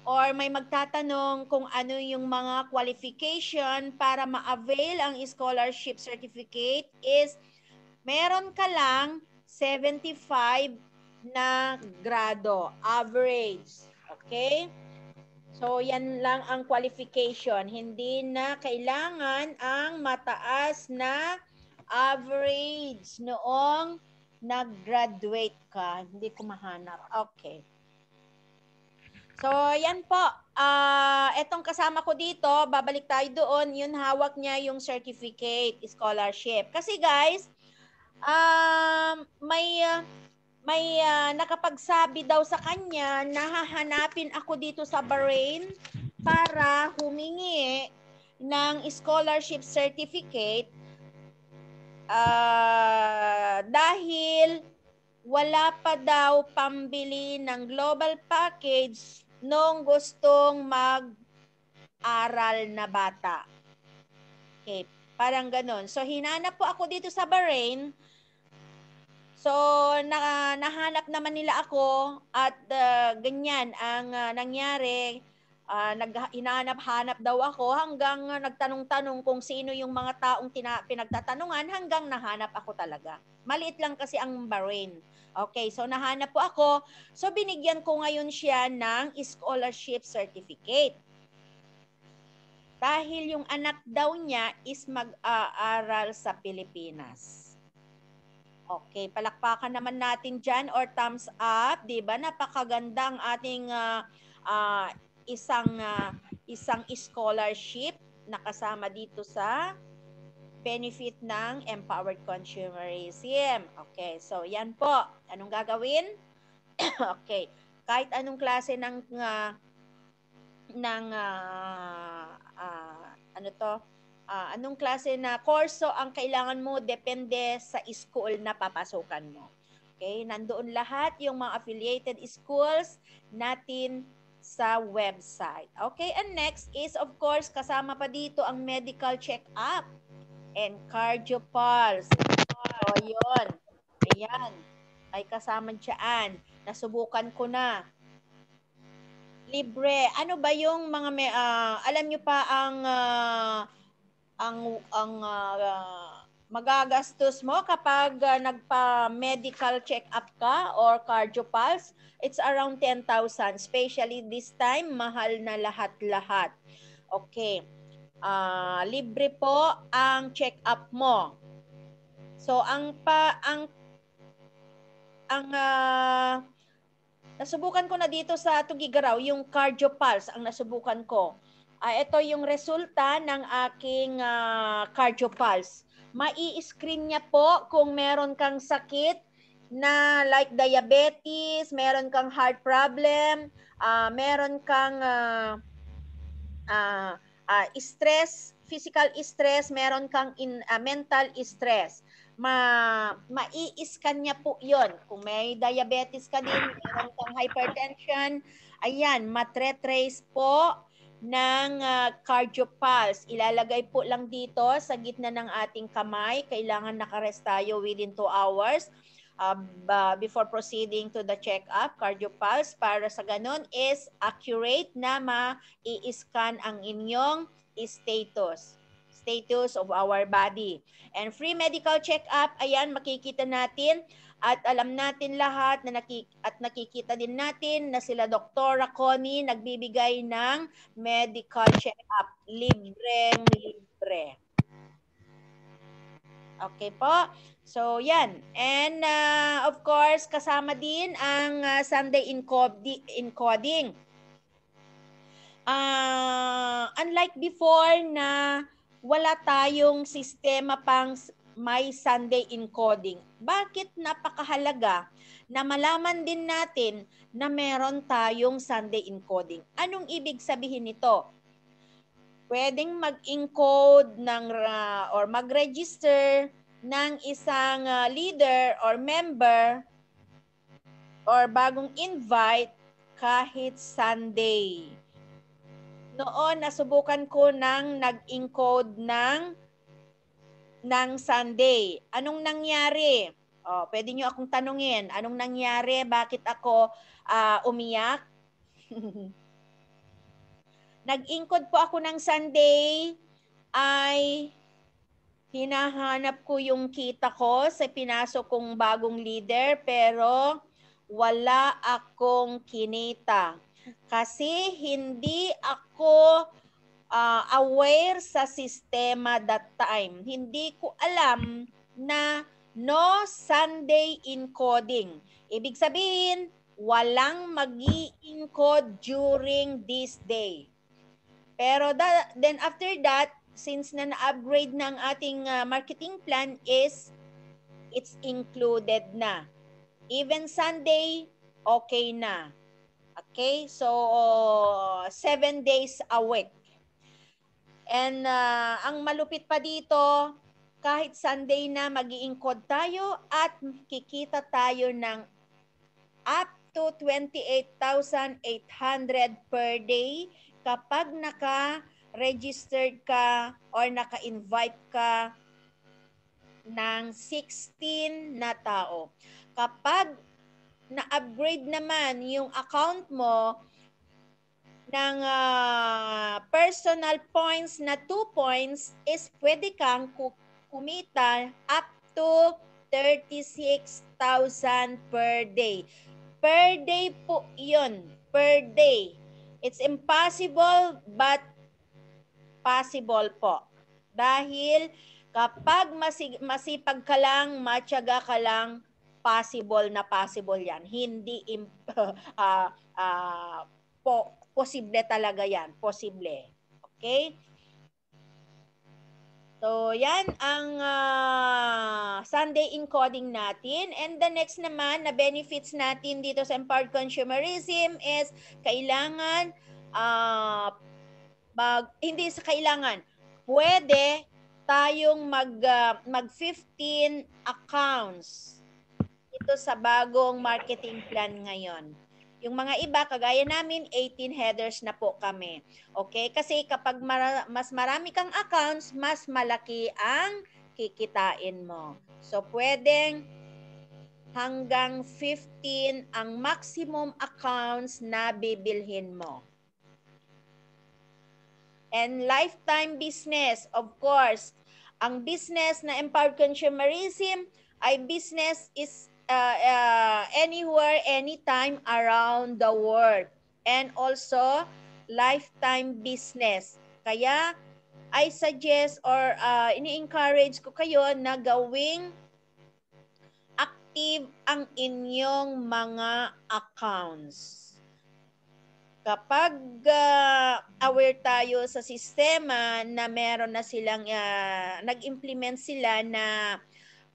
or may magtatanong kung ano yung mga qualification para ma-avail ang scholarship certificate is meron ka lang 75 na grado, average. Okay? So, yan lang ang qualification. Hindi na kailangan ang mataas na average noong nag-graduate ka. Hindi ko mahanap. Okay. So, yan po. Etong kasama ko dito, babalik tayo doon, yun hawak niya yung certificate, scholarship. Kasi guys, may nakapagsabi daw sa kanya na hahanapin ako dito sa Bahrain para humingi ng scholarship certificate dahil wala pa daw pambili ng global package nung gustong mag-aral na bata. Okay, parang ganun. So, hinanap po ako dito sa Bahrain. So, nahanap naman nila ako at ganyan ang nangyari. Hinahanap-hanap daw ako hanggang nagtanong-tanong kung sino yung mga taong pinagtatanungan hanggang nahanap ako talaga. Maliit lang kasi ang Bahrain. Okay, so nahanap po ako. So, binigyan ko ngayon siya ng scholarship certificate. Dahil yung anak daw niya is mag-aaral sa Pilipinas. Okay, palakpakan naman natin dyan or thumbs up, 'di ba? Napakaganda ang ating isang scholarship na kasama dito sa benefit ng Empowered Consumerism. Okay, so yan po. Anong gagawin? Okay, kahit anong klase ng anong klase na kurso ang kailangan mo depende sa school na papasukan mo. Okay, nandoon lahat yung mga affiliated schools natin sa website. Okay, and next is of course kasama pa dito ang medical check-up and cardiopulse. So, yun. Ayan. Ay kasama dyan. Nasubukan ko na. Libre. Ano ba yung mga alam nyo pa ang magagastos mo kapag nagpa-medical check-up ka or cardiopulse? It's around 10,000. Especially this time, mahal na lahat-lahat. Okay. Libre po ang check-up mo. So, nasubukan ko na dito sa Tugigaraw, yung cardiopulse ang nasubukan ko. Ito yung resulta ng aking cardiopulse. Mai-screen niya po kung meron kang sakit na like diabetes, meron kang heart problem, meron kang stress, physical stress, meron kang mental stress. Mai-scan niya po yon. Kung may diabetes ka din, meron kang hypertension, ayan, matre-trace po ng cardiopulse. Ilalagay po lang dito sa gitna ng ating kamay. Kailangan nakarest tayo within 2 hours before proceeding to the check-up, cardiopulse, para sa ganun is accurate na ma-i-scan ang inyong status of our body. And free medical check-up, ayan, makikita natin At alam natin lahat na nakikita din natin na sila Doktora Connie nagbibigay ng medical check-up. Libreng-libre. Okay po. So, yan. And of course, kasama din ang Sunday encoding. Unlike before na wala tayong sistema pang may Sunday encoding. Bakit napakahalaga na malaman din natin na meron tayong Sunday encoding? Anong ibig sabihin nito? Pwedeng mag-encode ng or mag-register ng isang leader or member or bagong invite kahit Sunday. Noon, nasubukan ko nang nag-encode ng Sunday. Anong nangyari? Pwede nyo akong tanungin, anong nangyari? Bakit ako umiyak? Nag-encode po ako ng Sunday, ay hinahanap ko yung kita ko sa pinasok kong bagong leader, pero wala akong kinita. Kasi hindi ako aware sa sistema that time. Hindi ko alam na no Sunday encoding. Ibig sabihin, walang mag-i-encode during this day. Pero then after that, since na-upgrade ng ating marketing plan is it's included na. Even Sunday, okay na. Okay? So, 7 days a week. And ang malupit pa dito, kahit Sunday na mag-i-encode tayo at kikita tayo ng up to 28,800 per day kapag naka-registered ka or naka-invite ka ng 16 na tao. Kapag na-upgrade naman yung account mo ng personal points na 2 points is pwede kang kumita up to 36,000 per day. Per day po yun. Per day. It's impossible but possible po. Dahil kapag masipag ka lang, matyaga ka lang, possible na possible yan. Hindi posible talaga yan. Posible. Okay? So, yan ang Sunday encoding natin. And the next naman na benefits natin dito sa Empowered Consumerism is kailangan, hindi sa kailangan, pwede tayong mag 15 accounts ito sa bagong marketing plan ngayon. Yung mga iba, kagaya namin, 18 headers na po kami. Okay? Kasi kapag mas marami kang accounts, mas malaki ang kikitain mo. So, pwedeng hanggang 15 ang maximum accounts na bibilhin mo. And lifetime business, of course. Ang business na Empowered Consumerism ay business is anywhere, anytime around the world. And also, lifetime business. Kaya, I suggest or ini-encourage ko kayo na gawing active ang inyong mga accounts. Kapag aware tayo sa sistema na meron na silang, nag-implement sila na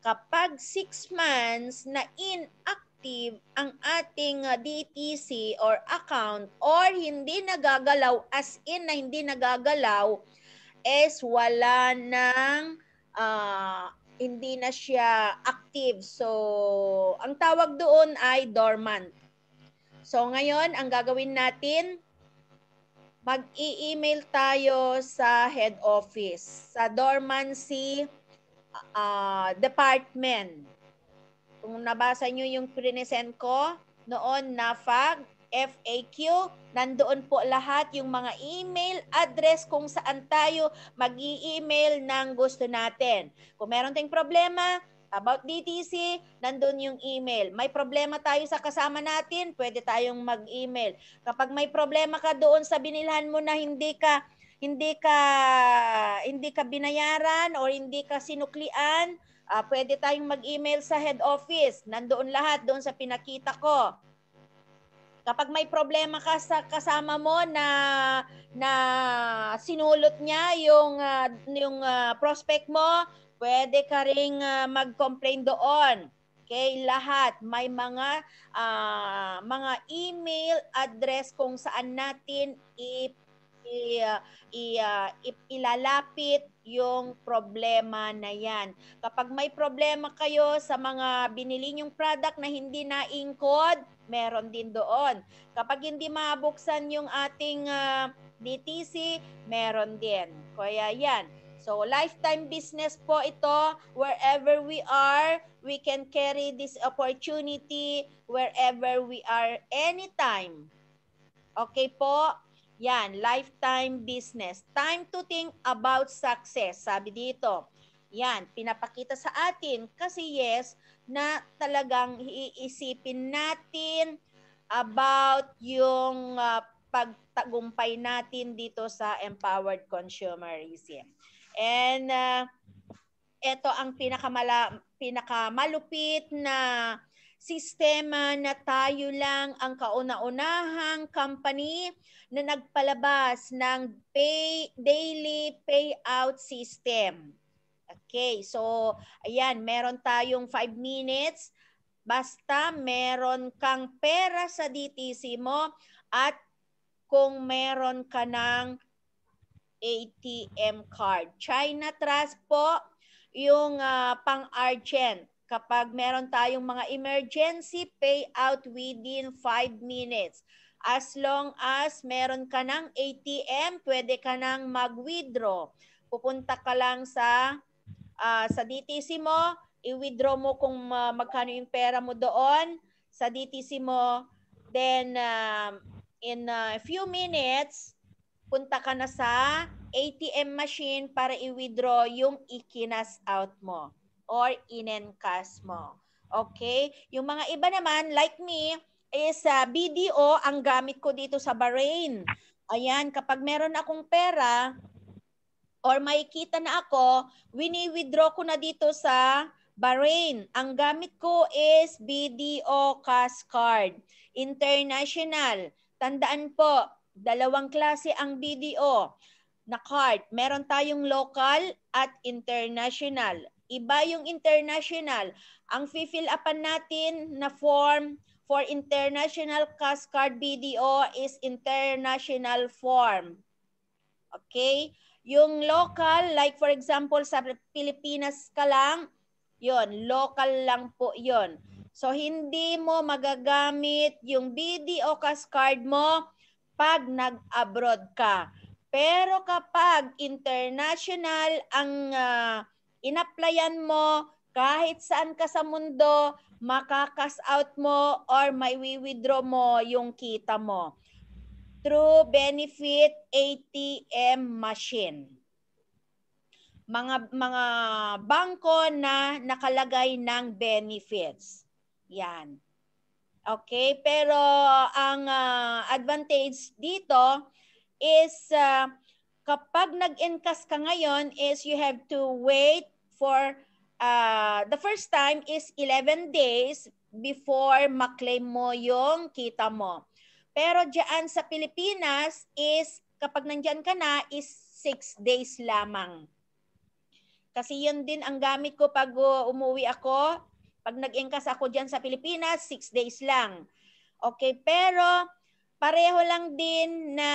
kapag 6 months na inactive ang ating DTC or account or hindi nagagalaw, as in na hindi nagagalaw, is wala nang, hindi na siya active. So, ang tawag doon ay dormant. So, ngayon, ang gagawin natin, mag-i-email tayo sa head office, sa dormancy department. Kung nabasa nyo yung present ko, noon na FAQ, nandoon po lahat yung mga email address kung saan tayo mag-i-email ng gusto natin. Kung meron tayong problema, About DTC, nandun yung email. May problema tayo sa kasama natin, pwede tayong mag-email. Kapag may problema ka doon sa binilhan mo na hindi ka binayaran or hindi ka sinuklian, pwede tayong mag-email sa head office. Nandoon lahat doon sa pinakita ko. Kapag may problema ka sa kasama mo na sinulot niya yung prospect mo, pwede ka ring mag-complain doon. Okay, lahat may mga email address kung saan natin ilalapit yung problema na yan. Kapag may problema kayo sa mga binili nyong product na hindi na-encode, meron din doon. Kapag hindi mabuksan yung ating DTC, meron din. Kaya yan. So, lifetime business po ito. Wherever we are, we can carry this opportunity wherever we are anytime. Okay po? Yan, lifetime business. Time to think about success. Sabi dito. Yan, pinapakita sa atin kasi yes, na talagang iisipin natin about yung pagtagumpay natin dito sa empowered consumerism. And ito ang pinakamalupit na sistema na tayo lang ang kauna-unahang company na nagpalabas ng daily payout system. Okay, so ayan, meron tayong 5 minutes. Basta meron kang pera sa DTC mo at kung meron ka ng ATM card. China Trust po, yung pang-urgent. Kapag meron tayong mga emergency payout within 5 minutes. As long as meron ka ng ATM, pwede ka nang mag-withdraw. Pupunta ka lang sa DTC mo, i-withdraw mo kung magkano yung pera mo doon sa DTC mo. Then, in a few minutes, punta ka na sa ATM machine para i-withdraw yung ikinas out mo or in-encash mo. Okay? Yung mga iba naman, like me, is BDO ang gamit ko dito sa Bahrain. Ayan, kapag meron akong pera, or may kita na ako, wini-withdraw ko na dito sa Bahrain. Ang gamit ko is BDO Cash Card. International. Tandaan po, dalawang klase ang BDO na card. Meron tayong local at international. Iba yung international. Ang fill upan natin na form for international cash card BDO is international form. Okay? Yung local, like for example, sa Pilipinas ka lang, yon, local lang po yon. So, hindi mo magagamit yung BDO cash card mo pag nag-abroad ka. Pero kapag international ang in-applyan mo, kahit saan ka sa mundo, makakas out mo or may withdraw mo yung kita mo through benefit ATM machine. Mga bangko na nakalagay ng benefits. Yan. Okay, pero ang advantage dito is kapag nag-encash ka ngayon is you have to wait for the first time is 11 days before maklaim mo yung kita mo. Pero diyan sa Pilipinas is kapag nandyan ka na is 6 days lamang. Kasi yun din ang gamit ko pag umuwi ako. Pag nag-encash ako diyan sa Pilipinas, 6 days lang. Okay, pero pareho lang din na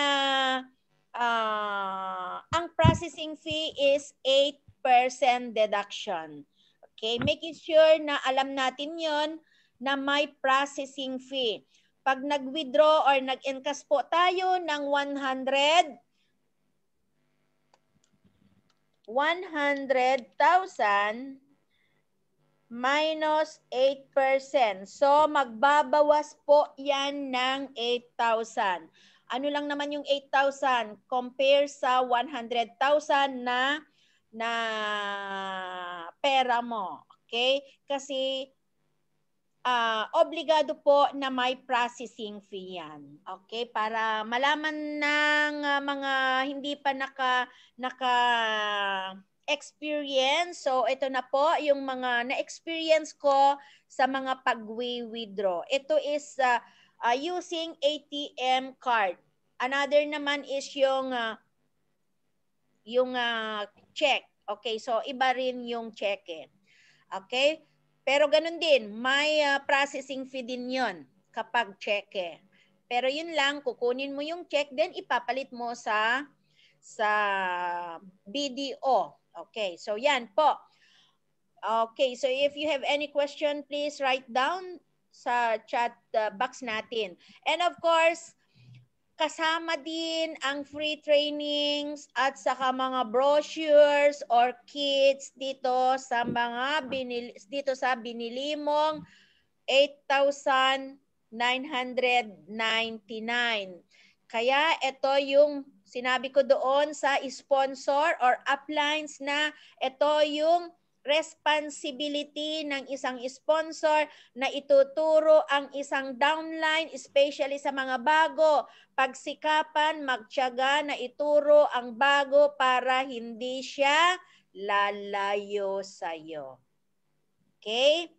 ang processing fee is 8% deduction. Okay, making sure na alam natin yon na may processing fee. Pag nag-withdraw or nag-encash po tayo ng 100,000 minus 8%. So, magbabawas po yan ng 8,000. Ano lang naman yung 8,000? Compare sa 100,000 na pera mo. Okay? Kasi obligado po na may processing fee yan. Okay? Para malaman ng mga hindi pa naka-experience. So, ito na po yung mga na-experience ko sa mga pag-withdraw. Ito is using ATM card. Another naman is yung check. Okay? So, iba rin yung check eh. Okay? Pero ganun din, may processing fee din yun kapag cheque. Pero yun lang, kukunin mo yung check, then ipapalit mo sa BDO. Okay, so yan po. Okay, so if you have any question, please write down sa chat box natin. And of course, kasama din ang free trainings at saka mga brochures or kits dito sa binili mong 8,999. Kaya ito yung sinabi ko doon sa sponsor or uplines na ito yung responsibility ng isang sponsor na ituturo ang isang downline, especially sa mga bago. Pagsikapan, magtiyaga na ituro ang bago para hindi siya lalayo sa'yo. Okay?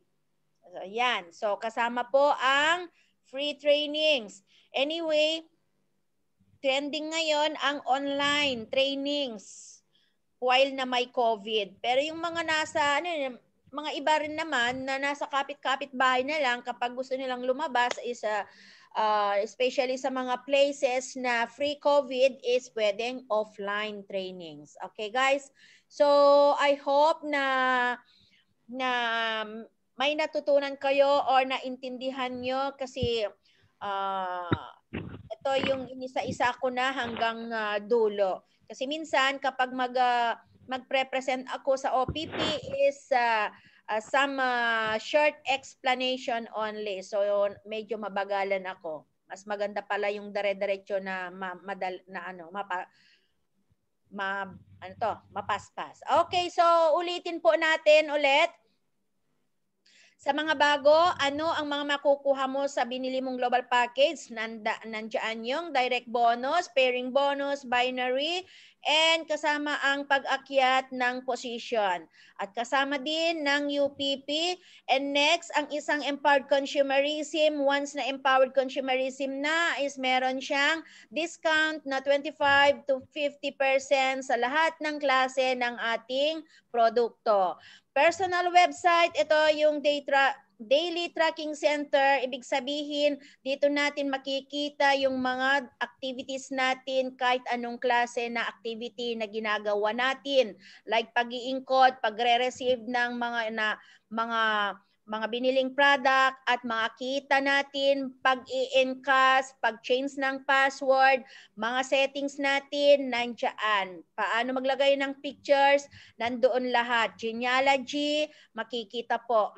So, yan. So, kasama po ang free trainings. Anyway, trending ngayon ang online trainings while na may COVID. Pero yung mga nasa, mga iba rin naman na nasa kapit-kapit bahay na lang kapag gusto nilang lumabas is especially sa mga places na free COVID is pwedeng offline trainings. Okay guys? So I hope na may natutunan kayo or naintindihan nyo kasi ito yung inisa-isa ko na hanggang dulo. Kasi minsan kapag magpre-present ako sa OPP is some short explanation only. So medyo mabagalan ako. Mas maganda pala yung dire-diretso na mapaspas. Okay, so ulitin po natin ulit. Sa mga bago, ano ang mga makukuha mo sa binili mong global package? Nandiyan yung direct bonus, pairing bonus, binary, and kasama ang pag-akyat ng position. At kasama din ng UPP. And next, ang isang empowered consumerism. Once na empowered consumerism na, is meron siyang discount na 25 to 50% sa lahat ng klase ng ating produkto. Personal website, ito yung daily tracking center. Ibig sabihin, dito natin makikita yung mga activities natin, kahit anong klase na activity na ginagawa natin. Like pag-i-encode, pagre-receive ng mga biniling product at makikita natin pag-i-encash, pag-change ng password, mga settings natin nandiyan. Paano maglagay ng pictures, nandoon lahat. Genealogy, makikita po.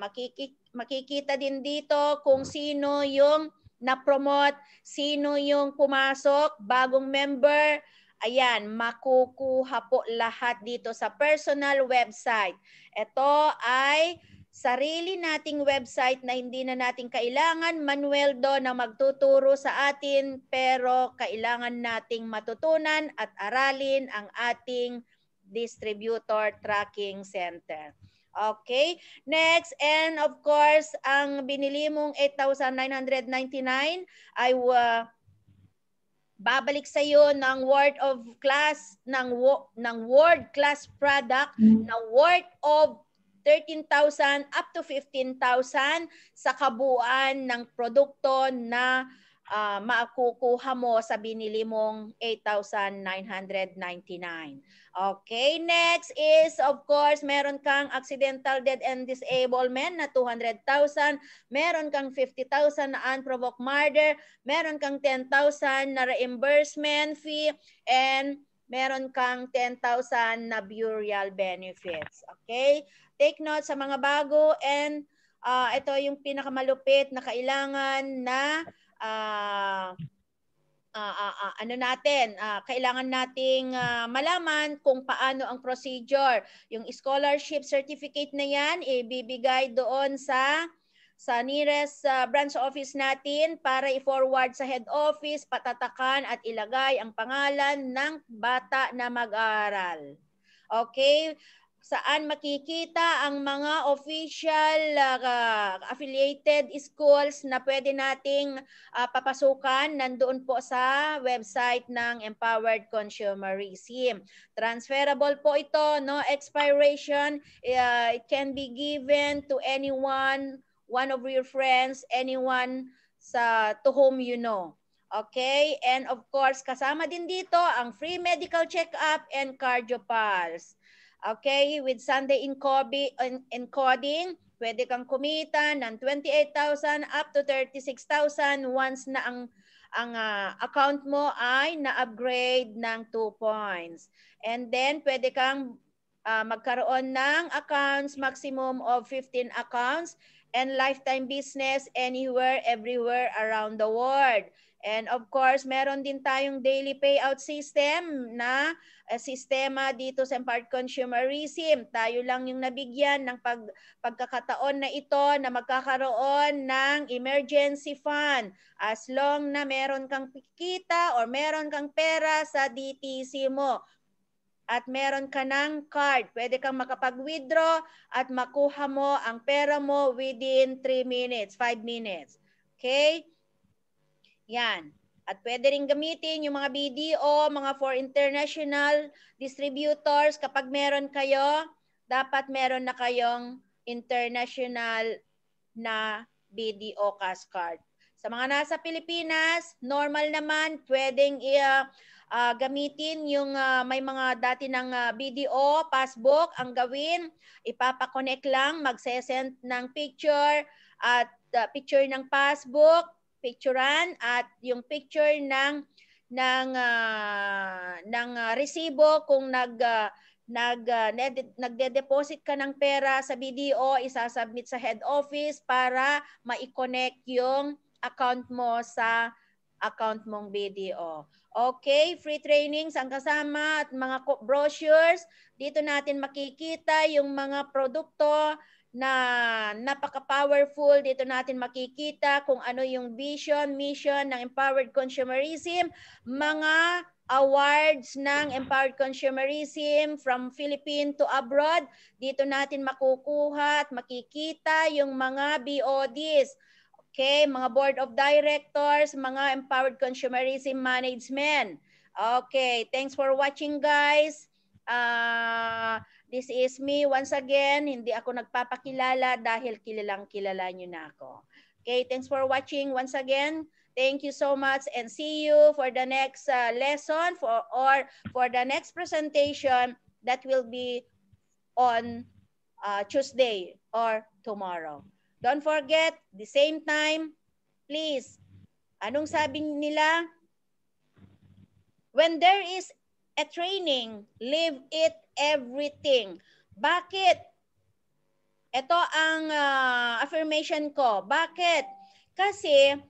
Makikita din dito kung sino yung na-promote, sino yung pumasok, bagong member. Ayan, makukuha po lahat dito sa personal website. Ito ay sarili nating website na hindi na natin kailangan manuel do na magtuturo sa atin, pero kailangan nating matutunan at aralin ang ating distributor tracking center. Okay, next, and of course, ang binili mong 8,999 ay babalik sa iyo ng worth of class ng world class product na worth of 13,000 up to 15,000 sa kabuuan ng produkto na makukuha mo sa binili mong 8,999. Okay, next is of course meron kang accidental death and disablement na 200,000, meron kang 50,000 na unprovoked murder, meron kang 10,000 na reimbursement fee, and meron kang 10,000 na burial benefits. Okay? Take note sa mga bago, and ito yung pinakamalupit na kailangan na ano natin, kailangan nating malaman kung paano ang procedure. Yung scholarship certificate na yan, ibibigay doon sa nearest branch office natin para i-forward sa head office, patatakan at ilagay ang pangalan ng bata na mag-aaral. Okay? Saan makikita ang mga official affiliated schools na pwede nating papasukan? Nandoon po sa website ng Empowered Consumerism. Transferable po ito, no expiration. It can be given to anyone, one of your friends, anyone to whom you know. Okay? And of course, kasama din dito ang free medical check-up and cardio pulse. Okay, with Sunday encoding, pwede kang kumita ng 28,000 up to 36,000 once na ang account mo ay na-upgrade ng 2 points. And then, pwede kang magkaroon ng accounts, maximum of 15 accounts, and lifetime business anywhere, everywhere around the world. And of course, meron din tayong daily payout system na sistema dito sa Empowered Consumerism. Tayo lang yung nabigyan ng pagkakataon na ito na magkakaroon ng emergency fund as long na meron kang kita or meron kang pera sa DTC mo at meron ka ng card. Pwede kang makapag-withdraw at makuha mo ang pera mo within 3 minutes, 5 minutes. Okay? Yan. At pwede rin gamitin yung mga BDO, mga for international distributors. Kapag meron kayo, dapat meron na kayong international na BDO cash card. Sa mga nasa Pilipinas, normal naman, pwedeng gamitin yung may mga dati ng BDO, passbook. Ang gawin, ipapakonect lang, magsesend ng picture at picture ng passbook, picturean at yung picture ng resibo kung nagde-deposit ka ng pera sa BDO, isasubmit sa head office para ma-connect yung account mo sa account mong BDO. Okay, free trainings ang kasama at mga brochures. Dito natin makikita yung mga produkto na napaka-powerful. Dito natin makikita kung ano yung vision, mission ng Empowered Consumerism, mga awards ng Empowered Consumerism from Philippines to abroad. Dito natin makukuha at makikita yung mga BODs. Okay, mga board of directors, mga Empowered Consumerism management. Okay, thanks for watching, guys. This is me once again. Hindi ako nagpapakilala dahil kilalang-kilala nyo na ako. Okay, thanks for watching once again. Thank you so much and see you for the next lesson or for the next presentation that will be on Tuesday or tomorrow. Don't forget, the same time, please, anong sabi nila? When there is a training, leave it everything. Bakit? Ito ang affirmation ko. Bakit? Kasi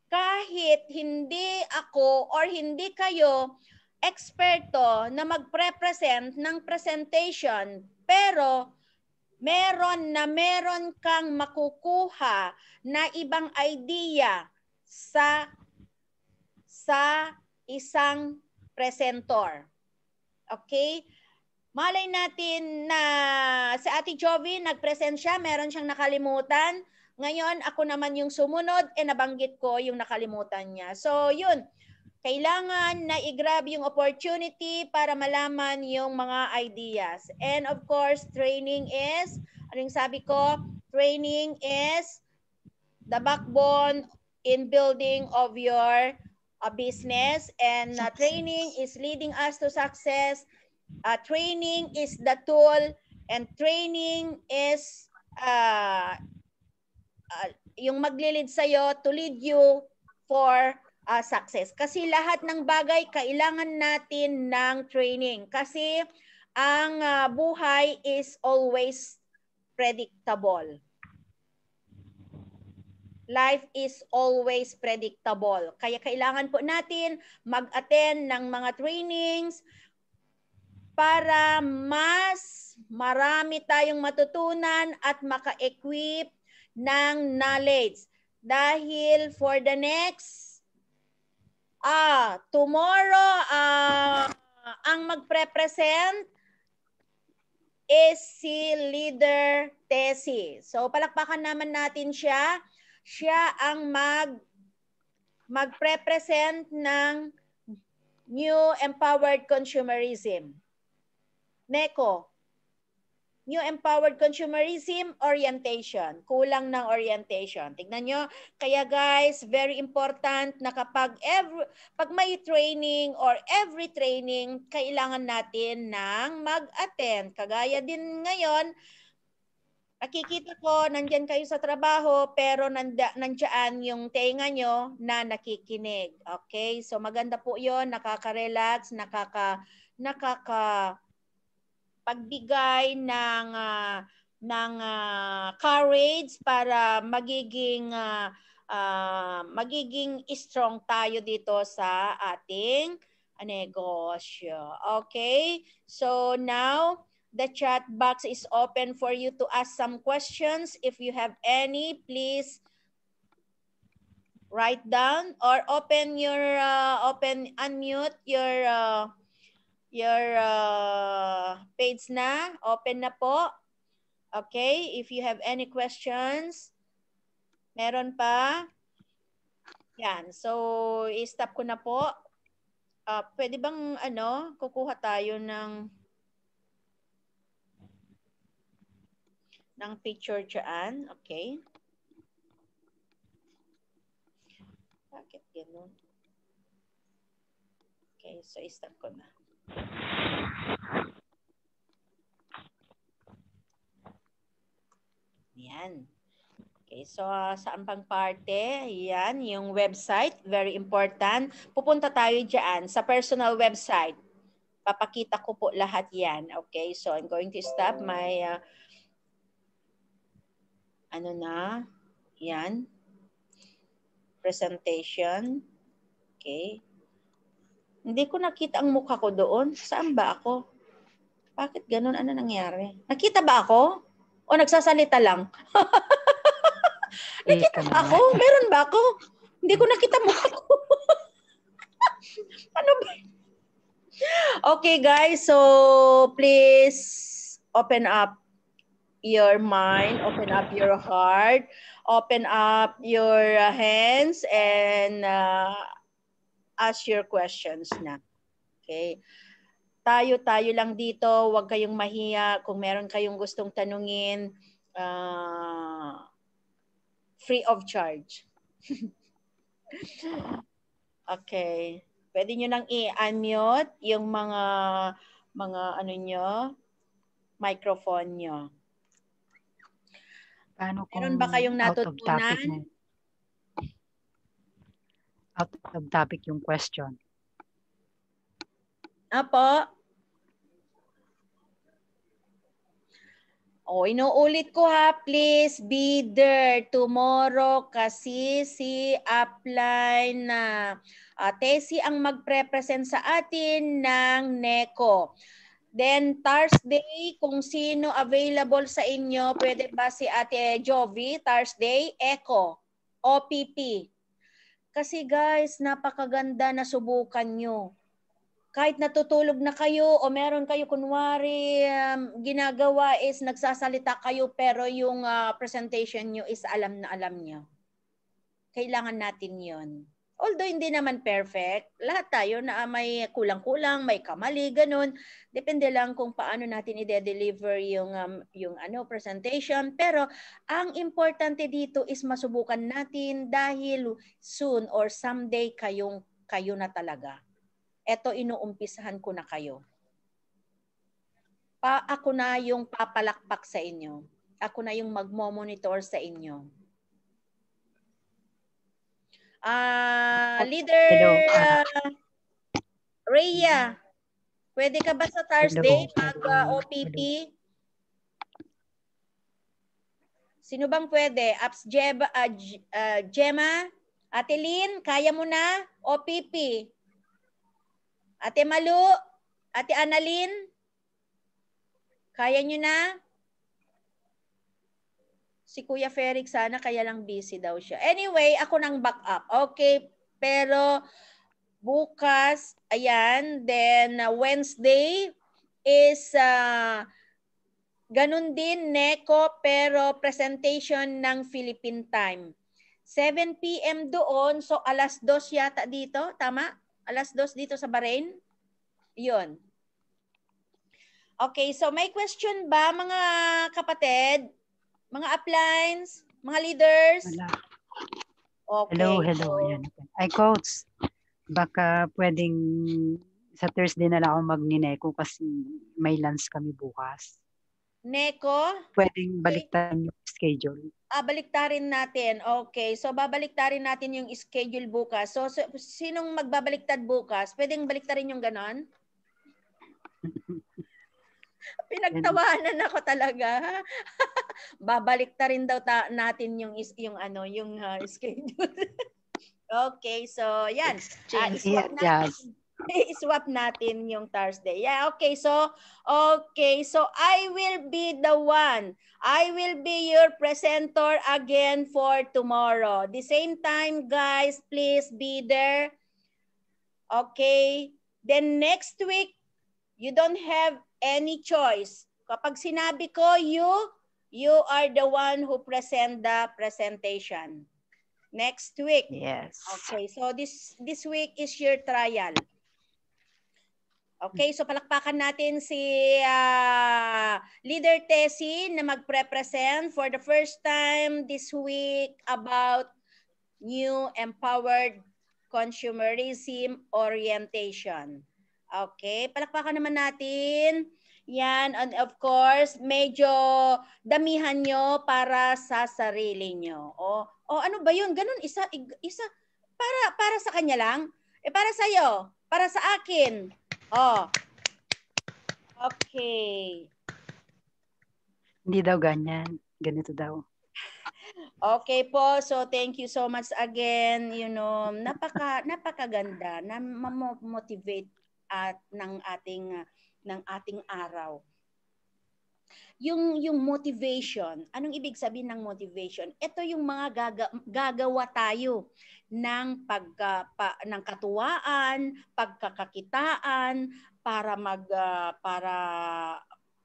kahit hindi ako or hindi kayo eksperto na magpre-present ng presentation, pero meron kang makukuha na ibang idea sa isang presentor. Okay? Malay natin na si Ate Jovi, nag-present siya, meron siyang nakalimutan. Ngayon, ako naman yung sumunod, nabanggit ko yung nakalimutan niya. So, yun. Kailangan na i-grab yung opportunity para malaman yung mga ideas. And of course, training is, anong sabi ko? Training is the backbone in building of your business. And training is leading us to success. Training is the tool. And training is yung maglilid sa'yo to lead you for success. Kasi lahat ng bagay kailangan natin ng training. Kasi ang buhay is always predictable. Life is always predictable. Kaya kailangan po natin mag-attend ng mga trainings para mas marami tayong matutunan at maka-equip ng knowledge. Dahil for the next, tomorrow, ang magpre-present is si Leader Tessie. So palakpakan naman natin siya. Siya ang magpre-present ng New Empowered Consumerism. NECO. New Empowered Consumerism Orientation. Kulang ng orientation. Tignan nyo. Kaya guys, very important na kapag pag may training or every training, kailangan natin ng mag-attend. Kagaya din ngayon, nakikita ko, nandyan kayo sa trabaho, pero nandyan yung tenga nyo na nakikinig. Okay? So maganda po yun, nakaka-relax, pagbigay ng courage para magiging strong tayo dito sa ating negosyo. Okay? So now, the chat box is open for you to ask some questions. If you have any, please write down or unmute your page na. Open na po. Okay, if you have any questions. Meron pa? Yan. So, i-stop ko na po. Pwede bang kukuha tayo ng picture dyan. Okay. Bakit ganun? Okay, so i-stop ko na. Yan. Okay, so saan pang parte? Yan, yung website, very important. Pupunta tayo dyan sa personal website. Papakita ko po lahat yan. Okay, so I'm going to stop my yan, presentation. Okay. Hindi ko nakita ang mukha ko doon. Saan ba ako? Bakit ganun? Ano nangyari? Nakita ba ako? O nagsasalita lang? Nakita ba ako? Meron ba ako? Hindi ko nakita mukha ko. Ano ba? Okay guys, so please open up your mind, open up your heart, open up your hands and ask your questions na. Okay? Tayo lang dito, huwag kayong mahiya. Kung meron kayong gustong tanungin, free of charge. Okay. Pwede nyo nang i-unmute yung mga microphone nyo. Paano kung meron ba kayong natutunan? Out of topic yung question. Apo? Inuulit ko ha, please be there tomorrow kasi si upline na Tessie ang magpre-present sa atin ng NECO. Then Thursday, kung sino available sa inyo, pwede ba si Ate Jovi, Thursday, ECO, OPP. Kasi guys, napakaganda na subukan nyo. Kahit natutulog na kayo o meron kayo kunwari ginagawa is nagsasalita kayo pero yung presentation nyo is alam na alam nyo. Kailangan natin yon. Although hindi naman perfect, lahat tayo na may kulang-kulang, may kamali, ganun. Depende lang kung paano natin i-deliver yung presentation. Pero ang importante dito is masubukan natin dahil soon or someday kayo na talaga. Eto, inuumpisahan ko na kayo. Ako na yung papalakpak sa inyo. Ako na yung magmo-monitor sa inyo. Leader Rhea, pwede ka ba sa Thursday mag-OPP? Sino bang pwede? Gemma? Ate Lynn, kaya mo na? O Pipi? Ate Malu? Ate Annalyn? Kaya nyo na? Si Kuya Ferric sana, kaya lang busy daw siya. Anyway, ako nang back up. Okay, pero bukas, ayan, then Wednesday is ganun din, NECO, pero presentation ng Philippine time. 7 p.m. doon, so alas 2 yata dito, tama? Alas 2 dito sa Bahrain? Yun. Okay, so may question ba mga kapatid? Mga uplines? Mga leaders? Wala. Okay. Hello. Yan. Ay, Coach, baka pwedeng sa Thursday na lang ako mag-Nineco kasi may lunch kami bukas. NECO? Pwedeng baliktaran yung schedule. Baliktarin natin. Okay. So, babaliktarin natin yung schedule bukas. So sinong magbabaliktad bukas? Pwedeng baliktarin yung ganon? Pinagtawanan ako talaga. Babaliktarin daw natin yung schedule. Okay. So, yan. Swap natin. Yes. I-swap natin yung Thursday. Yeah, okay. So I will be the one. I will be your presenter again for tomorrow. The same time, guys, please be there. Okay? Then next week, you don't have any choice. Kapag sinabi ko, you are the one who present the presentation. Next week. Yes. Okay, so this week is your trial. Okay, so palakpakan natin si Leader Tessie na magpre-present for the first time this week about new empowered consumerism orientation. Okay, palakpakan naman natin. Yan, and of course, medyo damihan nyo para sa sarili nyo. O ano ba yun? Ganun, isa para sa kanya lang? Para sa'yo, para sa akin. Okay. Hindi daw ganyan. Ganito daw. Okay po. So thank you so much again. You know, napakaganda na ma-motivate ng ating araw. Yung motivation, anong ibig sabihin ng motivation? Ito yung mga gagawa tayo ng ng katuwaan, pagkakakitaan para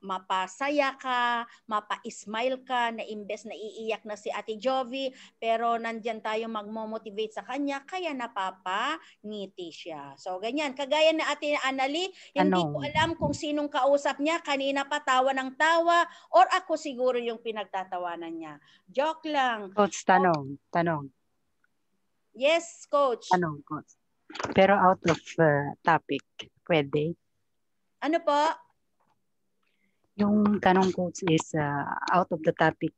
mapasaya ka, mapa-smile ka, na imbes na iiyak na si Ate Jovi, pero nandyan tayo magmo-motivate sa kanya, kaya napapangiti siya. So, ganyan. Kagaya na Ate Annalyn, hindi ko alam kung sinong kausap niya, kanina pa tawa ng tawa, or ako siguro yung pinagtatawanan niya. Joke lang. Coach, tanong. Yes, Coach. Tanong, Coach. Pero out of topic, pwede? Ano po? Yung tanong, Coach, is out of the topic.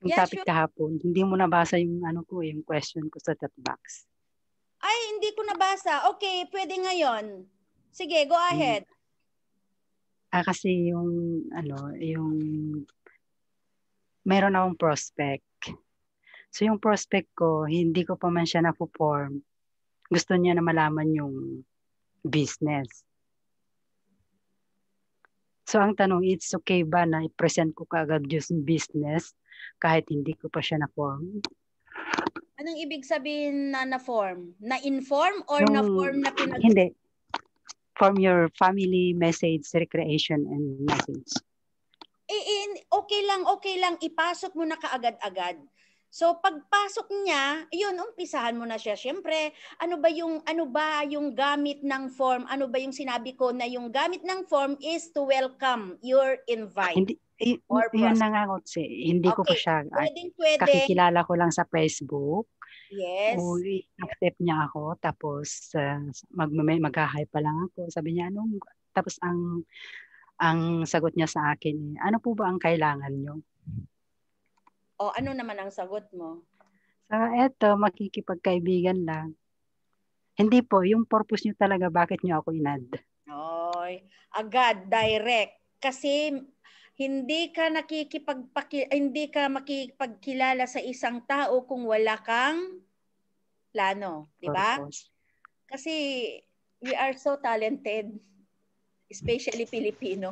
Yung topic kahapon, hindi mo nabasa yung yung question ko sa chat box. Ay, hindi ko nabasa. Okay, pwede ngayon. Sige, go ahead. Kasi yung meron akong prospect. So yung prospect ko, hindi ko pa man siya na-form. Gusto niya na malaman yung business. So ang tanong, it's okay ba na i-present ko kaagad yung business kahit hindi ko pa siya na-form? Anong ibig sabihin na form? Na-inform or na-form na Hindi. From your family message, recreation, and message. Okay lang. Ipasok mo na kaagad-agad. So pagpasok niya, yun, umpisahan mo na siya. Siyempre, ano ba yung gamit ng form? Ano ba yung sinabi ko na yung gamit ng form is to welcome your invite? Hindi, yun na nga, hindi ko pa siya. Pwede. Kakikilala ko lang sa Facebook. Yes. Accept niya ako. Tapos, mag-hi pa lang ako. Sabi niya, tapos ang sagot niya sa akin, ano po ba ang kailangan niyo? Ano naman ang sagot mo? Eto, makikipagkaibigan lang. Hindi po, yung purpose niyo talaga, bakit niyo ako inad? Agad, direct. Kasi hindi ka hindi ka makikipagkilala sa isang tao kung wala kang plano, di ba? Purpose. Kasi we are so talented, especially Filipino.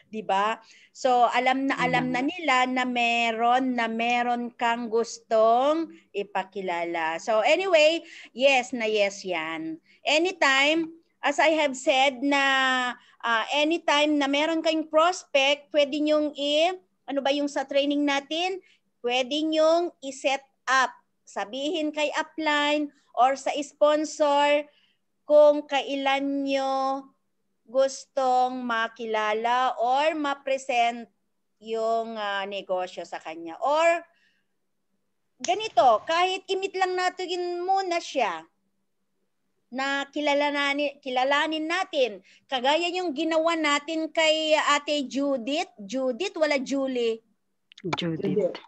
Di ba? So alam na nila na meron kang gustong ipakilala. So anyway, yes na yes 'yan. Anytime, as I have said na anytime na meron kayong prospect, pwede nyong ano ba yung sa training natin? Pwede nyong i-set up. Sabihin kay upline or sa sponsor kung kailan nyo gustong makilala or ma-present yung negosyo sa kanya. Or ganito, kahit imit lang natin muna siya na kilalanin natin. Kagaya yung ginawa natin kay Ate Judith. Judith, wala Julie. Judith.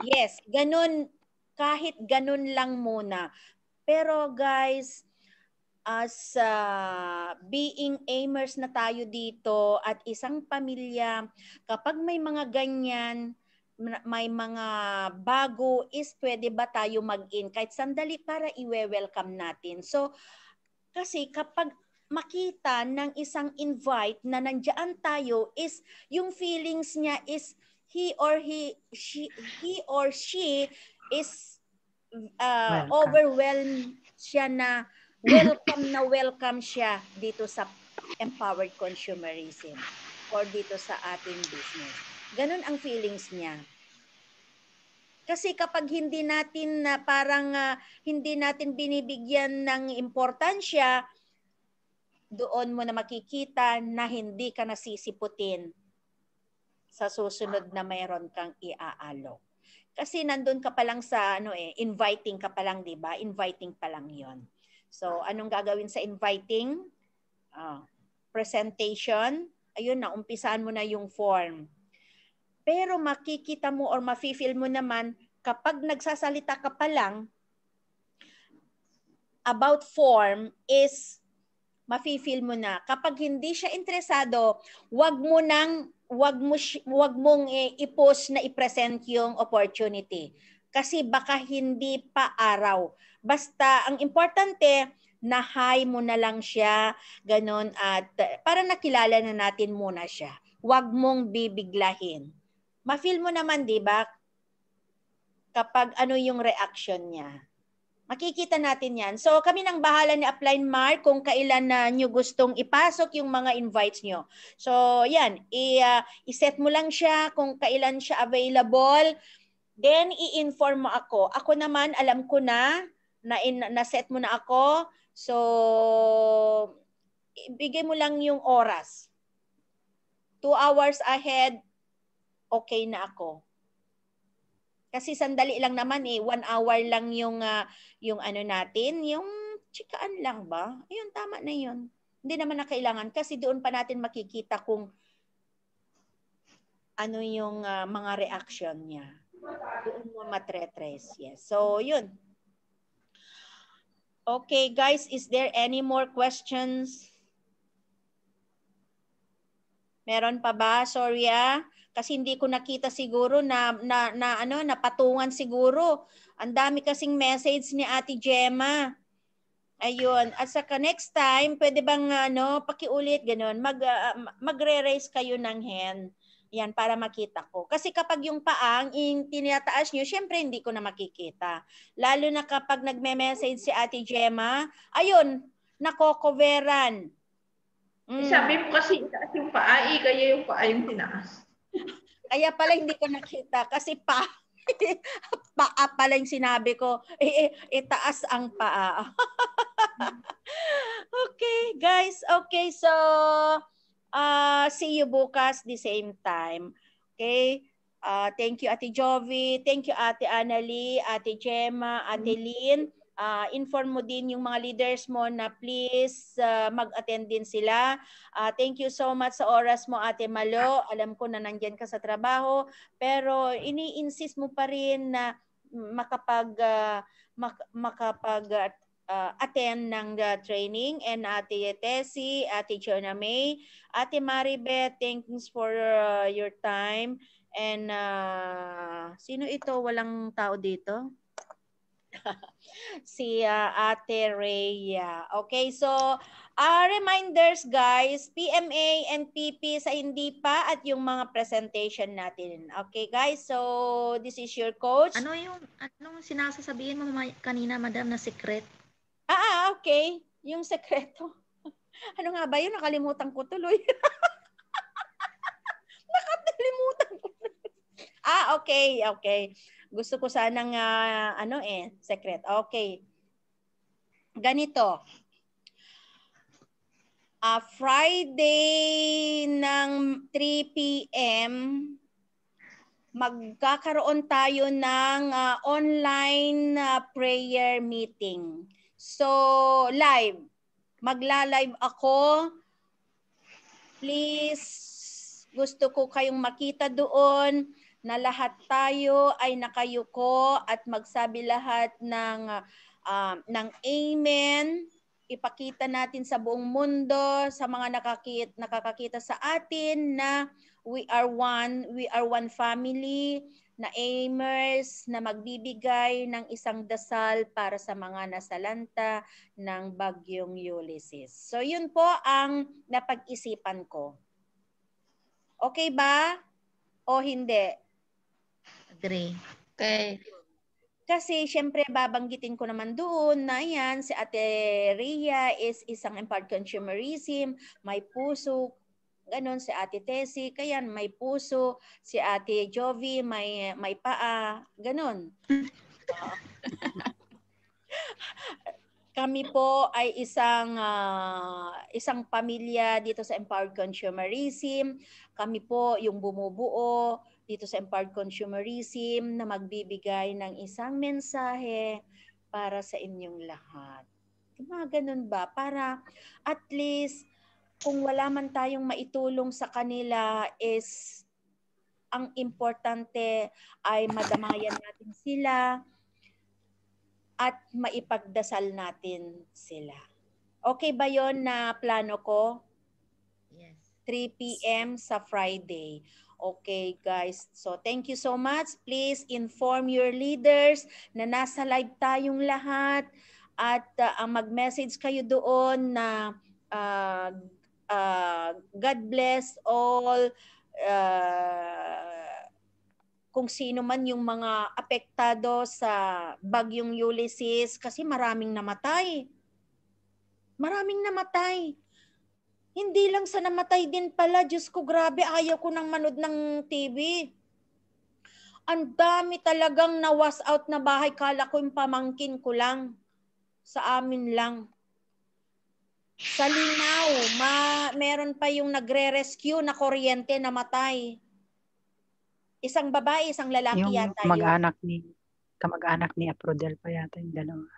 Yes, ganun. Kahit ganun lang muna. Pero guys, as being aimers na tayo dito at isang pamilya, kapag may mga ganyan, may mga bago, is pwede ba tayo mag-in kahit sandali para i-welcome natin. So, kasi kapag makita ng isang invite na nandiyan tayo, is yung feelings niya is he or she is overwhelmed siya na welcome siya dito sa empowered consumerism or dito sa ating business. Ganun ang feelings niya. Kasi kapag hindi natin hindi natin binibigyan ng importansya, doon mo na makikita na hindi ka nasisiputin sa susunod na mayroon kang iaalok. Kasi nandun ka pa lang sa inviting ka pa lang, 'di ba? Inviting pa lang 'yon. So, anong gagawin sa inviting? Presentation. Ayun na, umpisahan mo na yung form. Pero makikita mo or mafe-feel mo naman kapag nagsasalita ka pa lang about form is mafe-feel mo na. Kapag hindi siya interesado, wag mong i-post na i-present yung opportunity. Kasi baka hindi pa araw. Basta, ang importante, na hi mo na lang siya, ganun, at para nakilala na natin muna siya. Huwag mong bibiglahin. Ma-feel mo naman, di ba, kapag ano yung reaction niya. Makikita natin yan. So, kami nang bahala ni Upline Mark kung kailan na nyo gustong ipasok yung mga invites nyo. So, yan. I-set mo lang siya kung kailan siya available. Then, i-inform mo ako. Ako naman, alam ko na-set mo na ako. So, ibigay mo lang yung oras. 2 hours ahead, okay na ako. Kasi sandali lang naman 1 hour lang yung ano natin, yung chikaan lang ba? Ayun, tama na yun. Hindi naman na kailangan kasi doon pa natin makikita kung ano yung mga reaction niya. Doon mo matre-trace. Yes. So, yun. Okay, guys, is there any more questions? Meron pa ba? Sorry kasi hindi ko nakita siguro napatungan siguro. Ang dami kasing message ni Ate Gemma. Ayun. At saka next time, pwede bang pakiulit ganun, magre-raise kayo ng hand. Yan, para makita ko. Kasi kapag yung paang tinataas nyo, syempre hindi ko na makikita. Lalo na kapag nagme-message si Ate Gemma, ayun, nakokoveran. Sabi mo kasi itaas yung paa, kaya yung paa yung tinaas. Kaya pala hindi ko nakita kasi paa pala yung sinabi ko. Itaas ang paa. Okay, guys. Okay, so see you bukas the same time. Okay? Thank you, Ate Jovi. Thank you, Ate Annalie, Ate Gemma, Ate Lynn. Inform mo din yung mga leaders mo na please mag-attend din sila. Thank you so much sa oras mo, Ate Malo. Alam ko na nandyan ka sa trabaho, pero ini-insist mo pa rin na attend ng training, and Ate Tessie, Ate Chona May, Ate Maribeth, thanks for your time. And sino ito? Walang tao dito? Si Ate Rhea. Okay, so reminders guys, PMA and PP sa hindi pa at yung mga presentation natin. Okay guys, so this is your coach. Anong sinasasabihin mo kanina, madam, na secret? Okay. Yung sekreto. Ano nga ba yun? Nakalimutan ko tuloy. Nakalimutan ko. Okay. Gusto ko sanang secret. Okay. Ganito. Friday ng 3 p.m. magkakaroon tayo ng online prayer meeting. So, live. Magla-live ako. Please, gusto ko kayong makita doon na lahat tayo ay nakayuko at magsabi lahat ng amen. Ipakita natin sa buong mundo, sa mga nakakakita sa atin na we are one family, na Amers na magbibigay ng isang dasal para sa mga nasalanta ng bagyong Ulysses. So yun po ang napag-isipan ko. Okay ba? O hindi? Agree. Okay. Kasi syempre babanggitin ko naman doon na yan, si Ate Rhea is isang empowered consumerism, may puso. Ganon si Ate Tessie, kaya may puso, si Ate Jovi may paa, ganon. Kami po ay isang pamilya dito sa Empowered Consumerism. Kami po yung bumubuo dito sa Empowered Consumerism na magbibigay ng isang mensahe para sa inyong lahat. Mga ganun ba? Para at least kung wala man tayong maitulong sa kanila is ang importante ay madamayan natin sila at maipagdasal natin sila. Okay ba yon na plano ko? Yes. 3 p.m. sa Friday. Okay guys, so thank you so much. Please inform your leaders na nasa live tayong lahat at mag-message kayo doon na God bless all kung sino man yung mga apektado sa bagyong Ulysses kasi maraming namatay. Maraming namatay. Hindi lang sa namatay din pala. Diyos ko, grabe. Ayaw ko nang manood ng TV. Ang dami talagang na-was out na bahay. Kala ko yung pamangkin ko lang. Sa amin lang. Sa Linao, meron pa yung nagre-rescue na kuryente namatay. Isang babae, isang lalaki Yung yata yun. kamag-anak ni Aprodel pa yata yung dalawa.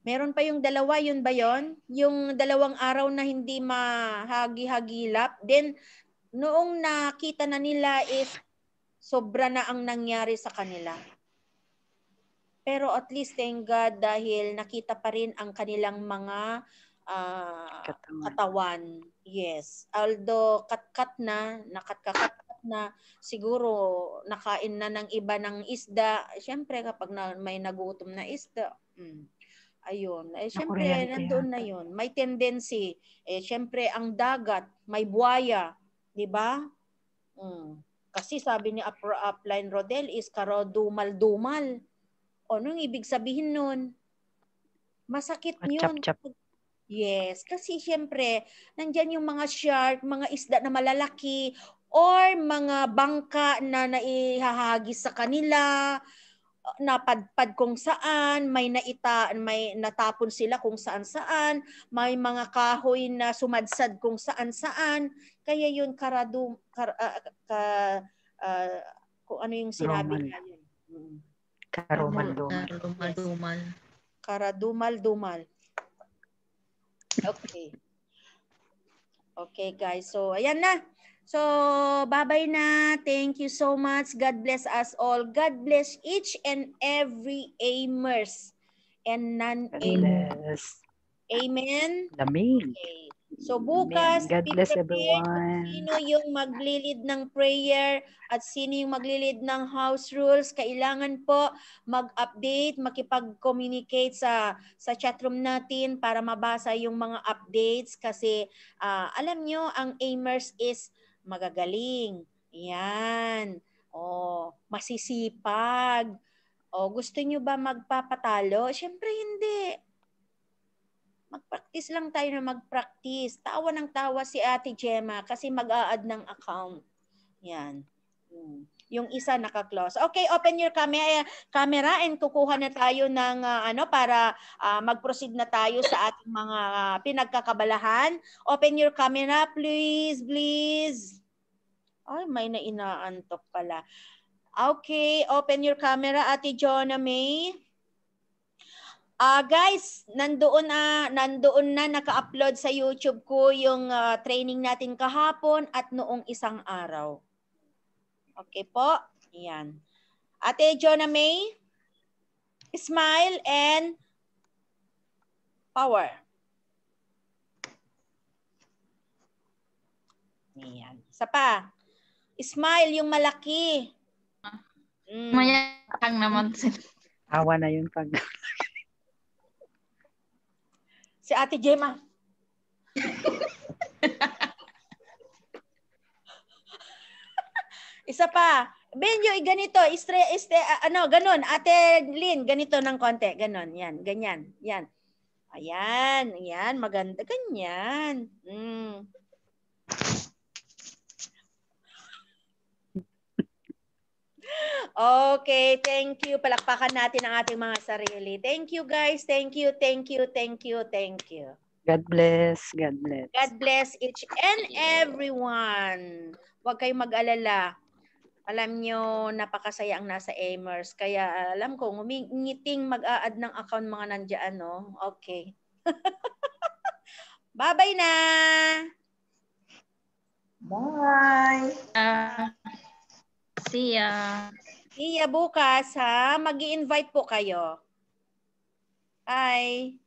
Meron pa yung dalawa, yun ba yun? Yung 2 araw na hindi mahagi-hagilap. Then, noong nakita na nila is sobra na ang nangyari sa kanila. Pero at least thank God dahil nakita pa rin ang kanilang mga katawan. Yes. Although kat-kat nakakat na, siguro nakain na ng iba ng isda. Siyempre kapag may nagutom na isda, ayun. Siyempre nandoon na yun. May tendency. Siyempre ang dagat, may buhaya. Diba? Kasi sabi ni Upline Rodel is karadumal-dumal. Anong ibig sabihin nun? Masakit yun. Yes, kasi syempre, nandyan yung mga shark, mga isda na malalaki, or mga bangka na naihahagis sa kanila, napadpad kung saan, may natapon sila kung saan-saan, may mga kahoy na sumadsad kung saan-saan. Kaya yun, kung ano yung sinabi niya yun. Karadumal-dumal. Karadumal-dumal. Okay. Okay, guys. So, ayan na. So, bye-bye na. Thank you so much. God bless us all. God bless each and every Amers and God non-amen. bless. Amen? Lamig. Okay. So Amen. bukas, God be bless prepared kung everyone. sino yung maglilid ng prayer at sino yung maglilid ng house rules. Kailangan po mag-update, makipag-communicate sa chatroom natin para mabasa yung mga updates kasi alam nyo, ang Aimers is magagaling. Yan. Masisipag. Gusto nyo ba magpapatalo? Siyempre hindi. Mag-practice lang tayo na mag-practice. Tawa ng tawa si Ate Gemma kasi mag-a-add ng account. Yan. Yung isa naka-close. Okay, open your camera and kukuha na tayo ng para mag-proceed na tayo sa ating mga pinagkakabalahan. Open your camera, please, please. Ay, may nainaantok pala. Okay, open your camera, Ate Jonah May. Guys, nandoon na naka-upload sa YouTube ko yung training natin kahapon at noong isang araw. Okay po? Yan. Ate Jonah May, smile and power. Yan. Isa pa. Smile yung malaki. Mayakang naman sila. Awa na yun pag... Si Ate Gemma. Isa pa. Benyo, ganito. Ganon. Ate Lynn, ganito ng konti. Ganon. Yan. Ganyan. Yan. Ayan. Ayan. Maganda. Ganyan. Okay. Thank you. Palakpakan natin ang ating mga sarili. Thank you, guys. Thank you. Thank you. Thank you. Thank you. God bless. God bless. God bless each and everyone. Huwag kayong mag-alala. Alam nyo, napakasaya ang nasa Aimers. Kaya alam ko, ngiting mag-a-add ng account mga nandiyan, no? Okay. Bye-bye na! Bye! See ya. See ya bukas, ha? Mag-i-invite po kayo. Bye!